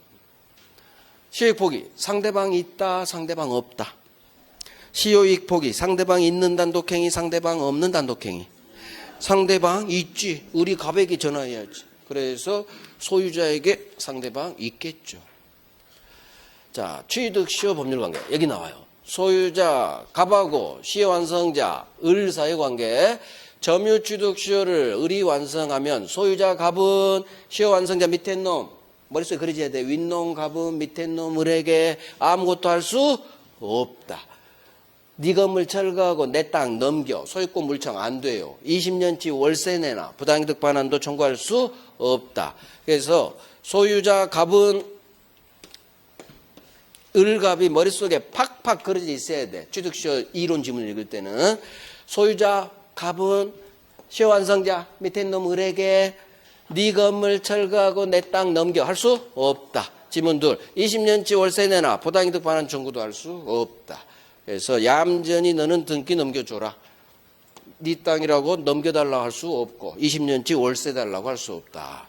시효이익 포기. 상대방이 있다. 상대방 없다. 시효이익 포기. 상대방이 있는 단독행위. 상대방 없는 단독행위. 상대방 있지. 우리 갑에게 전화해야지. 그래서 소유자에게 상대방 있겠죠. 자, 취득시효 법률관계 여기 나와요. 소유자 갑하고 시효 완성자 을 사이 관계. 점유 취득시효를 을이 완성하면 소유자 갑은 시효 완성자 밑에 놈 머릿속에 그려져야 돼. 윗놈 갑은 밑에 놈 을에게 아무것도 할 수 없다. 네 건물 철거하고 내 땅 넘겨. 소유권 물청 안 돼요. 20년치 월세 내나 부당이득 반환도 청구할 수 없다. 그래서 소유자 갑은 을갑이 머릿속에 팍팍 그려져 있어야 돼. 취득시효 이론 지문을 읽을 때는 소유자 갑은 시효 완성자 밑에 놈 을에게 네 건물 철거하고 내 땅 넘겨 할 수 없다. 지문들 20년치 월세 내나 부당이득 반환 청구도 할 수 없다. 그래서 얌전히 너는 등기 넘겨줘라. 네 땅이라고 넘겨달라고 할 수 없고 20년치 월세 달라고 할 수 없다.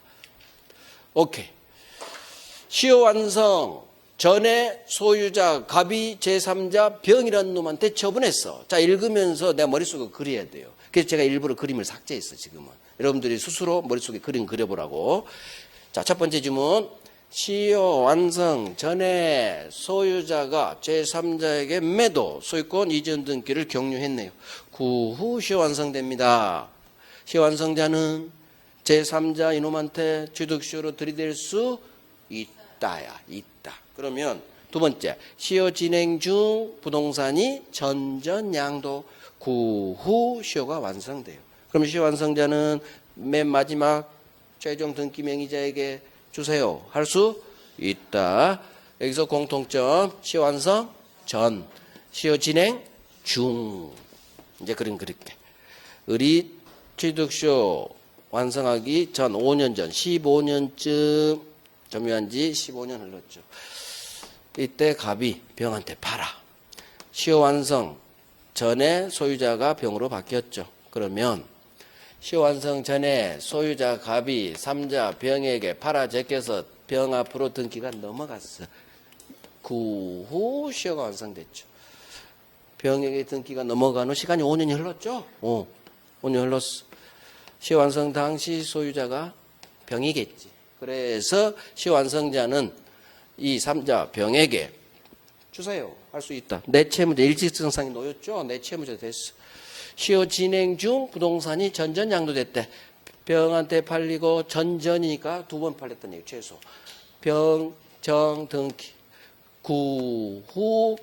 오케이. 시효 완성 전에 소유자 갑이 제3자 병이라는 놈한테 처분했어. 자, 읽으면서 내 머릿속에 그려야 돼요. 그래서 제가 일부러 그림을 삭제했어. 지금은 여러분들이 스스로 머릿속에 그림 그려보라고. 자, 첫 번째 질문. 시효 완성 전에 소유자가 제3자에게 매도 소유권 이전 등기를 경유했네요. 그 후 시효 완성됩니다. 시효 완성자는 제3자 이놈한테 취득시효로 들이댈 수 있다야. 있다. 그러면 두 번째, 시효 진행 중 부동산이 전전양도 그 후 시효가 완성돼요. 그럼 시효 완성자는 맨 마지막 최종 등기 명의자에게 주세요 할 수 있다. 여기서 공통점 시효 완성 전, 시효 진행 중. 이제 그림 그릴게. 을이 취득시효 완성하기 전 5년 전 15년쯤 점유한 지 15년 흘렀죠. 이때 갑이 병한테 팔아. 시효 완성 전에 소유자가 병으로 바뀌었죠. 그러면 시효 완성 전에 소유자 갑이 3자 병에게 팔아 제껴서 병 앞으로 등기가 넘어갔어. 그 후 시효가 완성됐죠. 병에게 등기가 넘어간 후 시간이 5년이 흘렀죠. 5년 흘렀어. 시효 완성 당시 소유자가 병이겠지. 그래서 시효 완성자는 이 3자 병에게 주세요 할 수 있다. 내 채무자 일직증상이 놓였죠. 내 채무자 됐어. 시효 진행 중 부동산이 전전양도됐대. 병한테 팔리고 전전이니까 2번 팔렸다는 얘기 최소. 병, 정, 등기. 그 후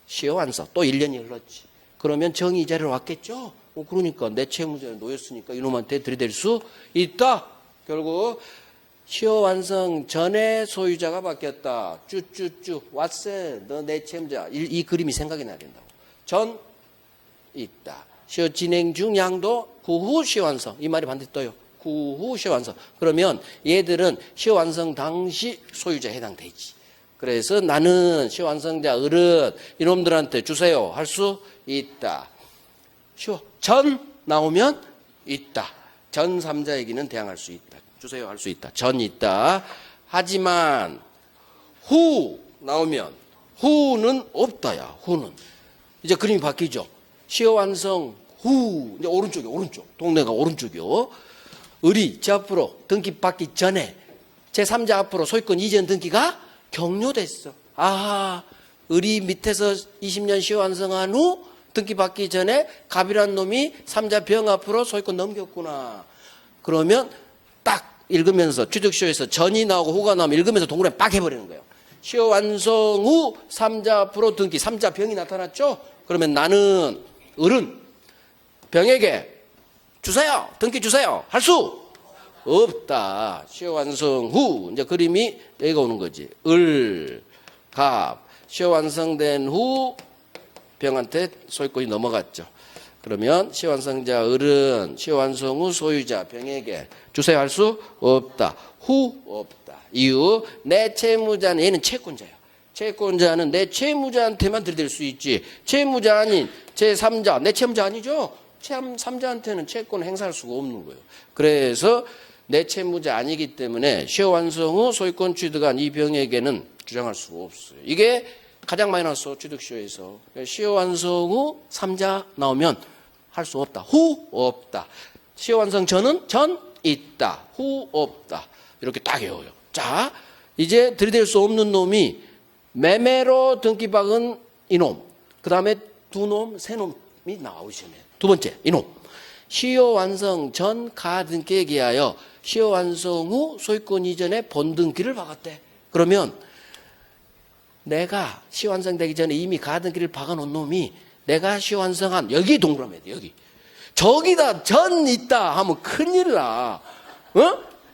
시효 완성. 또 1년이 흘렀지. 그러면 정이 이 자리로 왔겠죠. 그러니까 내 채무자에 놓였으니까 이놈한테 들이댈 수 있다. 결국 시효 완성 전에 소유자가 바뀌었다. 쭈쭈쭈 왓세 너 내 채무자. 이 그림이 생각이 나야 된다고. 전 있다. 시효 진행 중 양도 그 후 시효 완성. 이 말이 반드시 떠요. 그 후 시효 완성. 그러면 얘들은 시효 완성 당시 소유자에 해당되지. 그래서 나는 시효 완성자 을은 이놈들한테 주세요 할 수 있다. 시효 전 나오면 있다. 전 3자에게는 대항할 수 있다. 주세요 할 수 있다. 전 있다. 하지만 후 나오면 후는 없다야. 후는 이제 그림이 바뀌죠. 시효 완성 후 이제 오른쪽이 오른쪽 동네가 오른쪽이요. 을이 제 앞으로 등기 받기 전에 제3자 앞으로 소유권 이전 등기가 경료됐어. 아, 을이 밑에서 20년 시효 완성한 후 등기 받기 전에 갑이란 놈이 3자 병 앞으로 소유권 넘겼구나. 그러면 딱 읽으면서 취득시효에서 전이 나오고 후가 나오면 읽으면서 동그라미 빡 해버리는 거예요. 시효 완성 후 3자 앞으로 등기 3자 병이 나타났죠. 그러면 나는 을은 병에게 주세요 등기 주세요 할 수 없다. 시효 완성 후 이제 그림이 여기가 오는 거지. 을, 갑 시효 완성된 후 병한테 소유권이 넘어갔죠. 그러면 시효 완성자 을은 시효 완성 후 소유자 병에게 주세요 할 수 없다. 후 없다. 이유 내 채무자는 얘는 채권자야. 채권자는 내 채무자한테만 들이댈 수 있지. 채무자 아닌 제3자 내 채무자 아니죠. 제3자한테는 채권을 행사할 수가 없는 거예요. 그래서 내 채무자 아니기 때문에 시효 완성 후 소유권 취득한 이 병에게는 주장할 수가 없어요. 이게 가장 많이 나왔어. 취득시효에서. 시효 완성 후 3자 나오면 할 수 없다. 후 없다. 시효 완성 전은 전 있다. 후 없다. 이렇게 딱 외워요. 자, 이제 들이댈 수 없는 놈이 매매로 등기 박은 이놈. 그 다음에 두 놈, 세 놈이 나오시네. 두 번째, 이놈. 시효 완성 전 가등기에 기하여 시효 완성 후 소유권 이전에 본등기를 박았대. 그러면 내가 시효 완성되기 전에 이미 가등기를 박아놓은 놈이 내가 시효 완성한 여기 동그라미야 돼. 여기. 저기다 전 있다 하면 큰일 나. 어?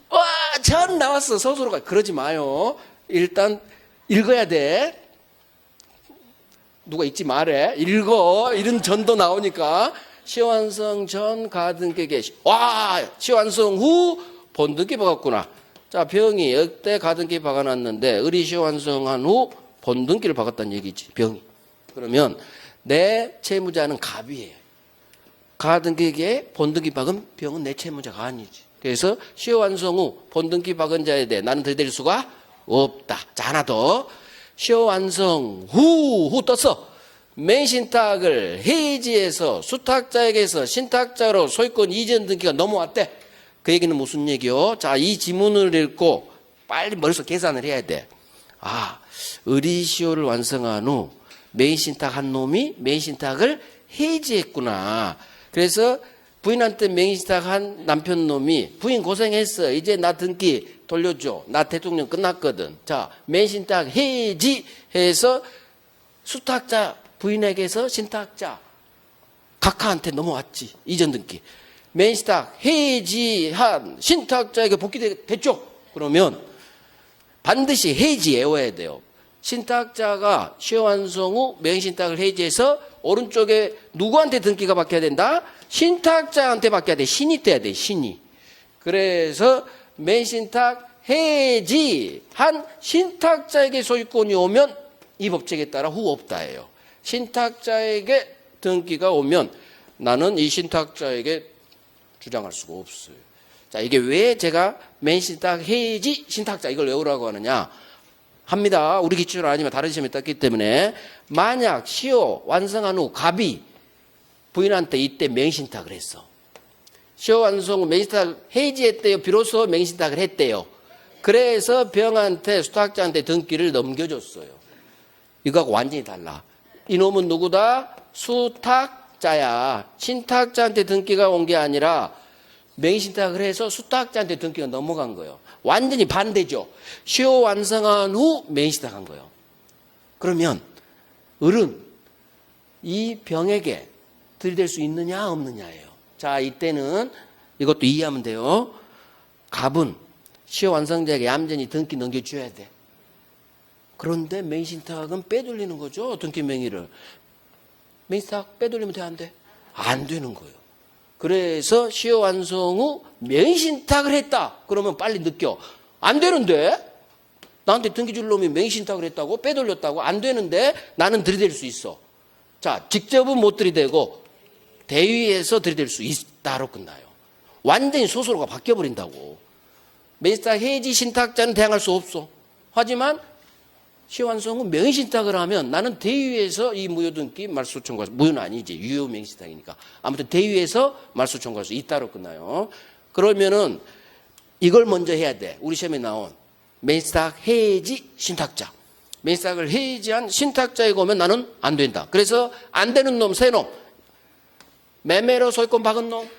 와, 전 나왔어. 서술어가. 그러지 마요. 일단 읽어야 돼. 누가 읽지 말해. 읽어. 이런 전도 나오니까. 시효완성 전 가등기에 와, 시효완성 후 본등기 박았구나. 자, 병이 역대 가등기 박아놨는데 을이 시효완성한 후 본등기를 박았다는 얘기지. 병이. 그러면 내 채무자는 갑이에요. 가등기에 본등기 박은 병은 내 채무자가 아니지. 그래서 시효완성 후 본등기 박은 자에 대해 나는 들이댈 수가 없다. 자, 하나 더. 시효완성 후 떴어. 맹신탁을 해지해서 수탁자에게서 신탁자로 소유권 이전 등기가 넘어왔대. 그 얘기는 무슨 얘기요? 자, 이 지문을 읽고 빨리 머릿속 계산을 해야 돼. 아, 의리시효를 완성한 후 맹신탁 한 놈이 맹신탁을 해지했구나. 그래서 부인한테 맹신탁 한 남편 놈이 부인 고생했어. 이제 나 등기 돌려줘. 나 대통령 끝났거든. 자, 맹신탁 해지해서 수탁자 부인에게서 신탁자 각하한테 넘어왔지. 이전 등기. 맹신탁 해지한 신탁자에게 복귀됐죠. 그러면 반드시 해지 외워야 돼요. 신탁자가 시효완성 후 맹신탁을 해지해서 오른쪽에 누구한테 등기가 바뀌어야 된다? 신탁자한테 바뀌어야 돼. 신이 돼야 돼. 신이. 그래서 맹신탁 해지한 신탁자에게 소유권이 오면 이 법칙에 따라 후 없다예요. 신탁자에게 등기가 오면 나는 이 신탁자에게 주장할 수가 없어요. 자, 이게 왜 제가 맹신탁 해지 신탁자 이걸 외우라고 하느냐 합니다. 우리 기출은 아니면 다른 시험에 떴기 때문에 만약 시효 완성한 후 갑이 부인한테 이때 맹신탁을 했어. 시효 완성 후 맹신탁 해지했대요. 비로소 맹신탁을 했대요. 그래서 병한테 수탁자한테 등기를 넘겨줬어요. 이거하고 완전히 달라. 이놈은 누구다? 수탁자야. 신탁자한테 등기가 온 게 아니라 맹신탁을 해서 수탁자한테 등기가 넘어간 거예요. 완전히 반대죠. 시효 완성한 후 맹신탁한 거예요. 그러면 을은 이 병에게 들이댈 수 있느냐 없느냐예요. 자, 이때는 이것도 이해하면 돼요. 갑은 시효 완성자에게 얌전히 등기 넘겨줘야 돼. 그런데 맹신탁은 빼돌리는 거죠. 등기 명의를. 맹신탁 빼돌리면 돼, 안 돼? 안 되는 거예요. 그래서 시효 완성 후 맹신탁을 했다. 그러면 빨리 느껴. 안 되는데? 나한테 등기 줄 놈이 맹신탁을 했다고? 빼돌렸다고? 안 되는데? 나는 들이댈 수 있어. 자, 직접은 못 들이대고 대위에서 들이댈 수 있다로 끝나요. 완전히 소수로가 바뀌어버린다고. 맹신탁 해지 신탁자는 대항할 수 없어. 하지만 시효완성 후 명의신탁을 하면 나는 대위에서 이 무효등기 말소 청구할 수, 무효는 아니지. 유효 명의신탁이니까. 아무튼 대위에서 말소 청구할 수 있다로 끝나요. 그러면은 이걸 먼저 해야 돼. 우리 시험에 나온 명의신탁 해지 신탁자. 명의신탁을 해지한 신탁자에게 오면 나는 안 된다. 그래서 안 되는 놈, 세 놈. 매매로 소유권 박은 놈.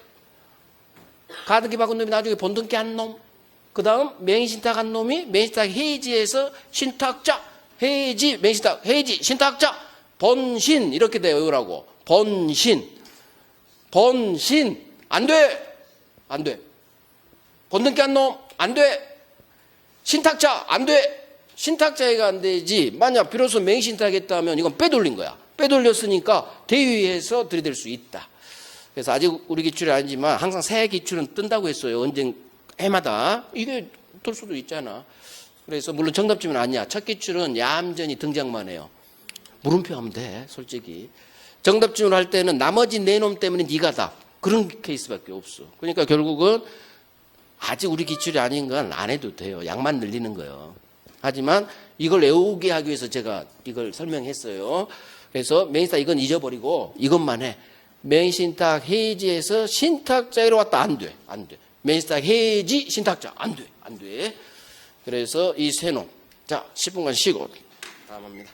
가등기 박은 놈이 나중에 본등기 한 놈. 그 다음 명의신탁 한 놈이 명의신탁 해지해서 신탁자. 해지, 맹신탁, 해지, 신탁자, 본신, 이렇게 외우라고. 본신. 본신. 안 돼. 안 돼. 본등기 한 놈, 안 돼. 신탁자, 안 돼. 신탁자가 안 되지. 만약 비로소 맹신탁 했다면 이건 빼돌린 거야. 빼돌렸으니까 대위에서 들이댈 수 있다. 그래서 아직 우리 기출이 아니지만 항상 새 기출은 뜬다고 했어요. 언젠 해마다. 이게 뜰 수도 있잖아. 그래서 물론 정답지문 아니야. 첫 기출은 얌전히 등장만 해요. 물음표 하면 돼. 솔직히. 정답지문 할 때는 나머지 네 놈 때문에 네가 다. 그런 케이스밖에 없어. 그러니까 결국은 아직 우리 기출이 아닌 건 안 해도 돼요. 양만 늘리는 거예요. 하지만 이걸 외우게 하기 위해서 제가 이걸 설명했어요. 그래서 맹신탁 이건 잊어버리고 이것만 해. 맹신탁 해지에서 신탁자로 왔다. 안 돼. 안 돼. 맨시딱 해야지 신탁자. 안 돼. 안 돼. 그래서 이 세 놈. 자, 10분간 쉬고 다음 합니다.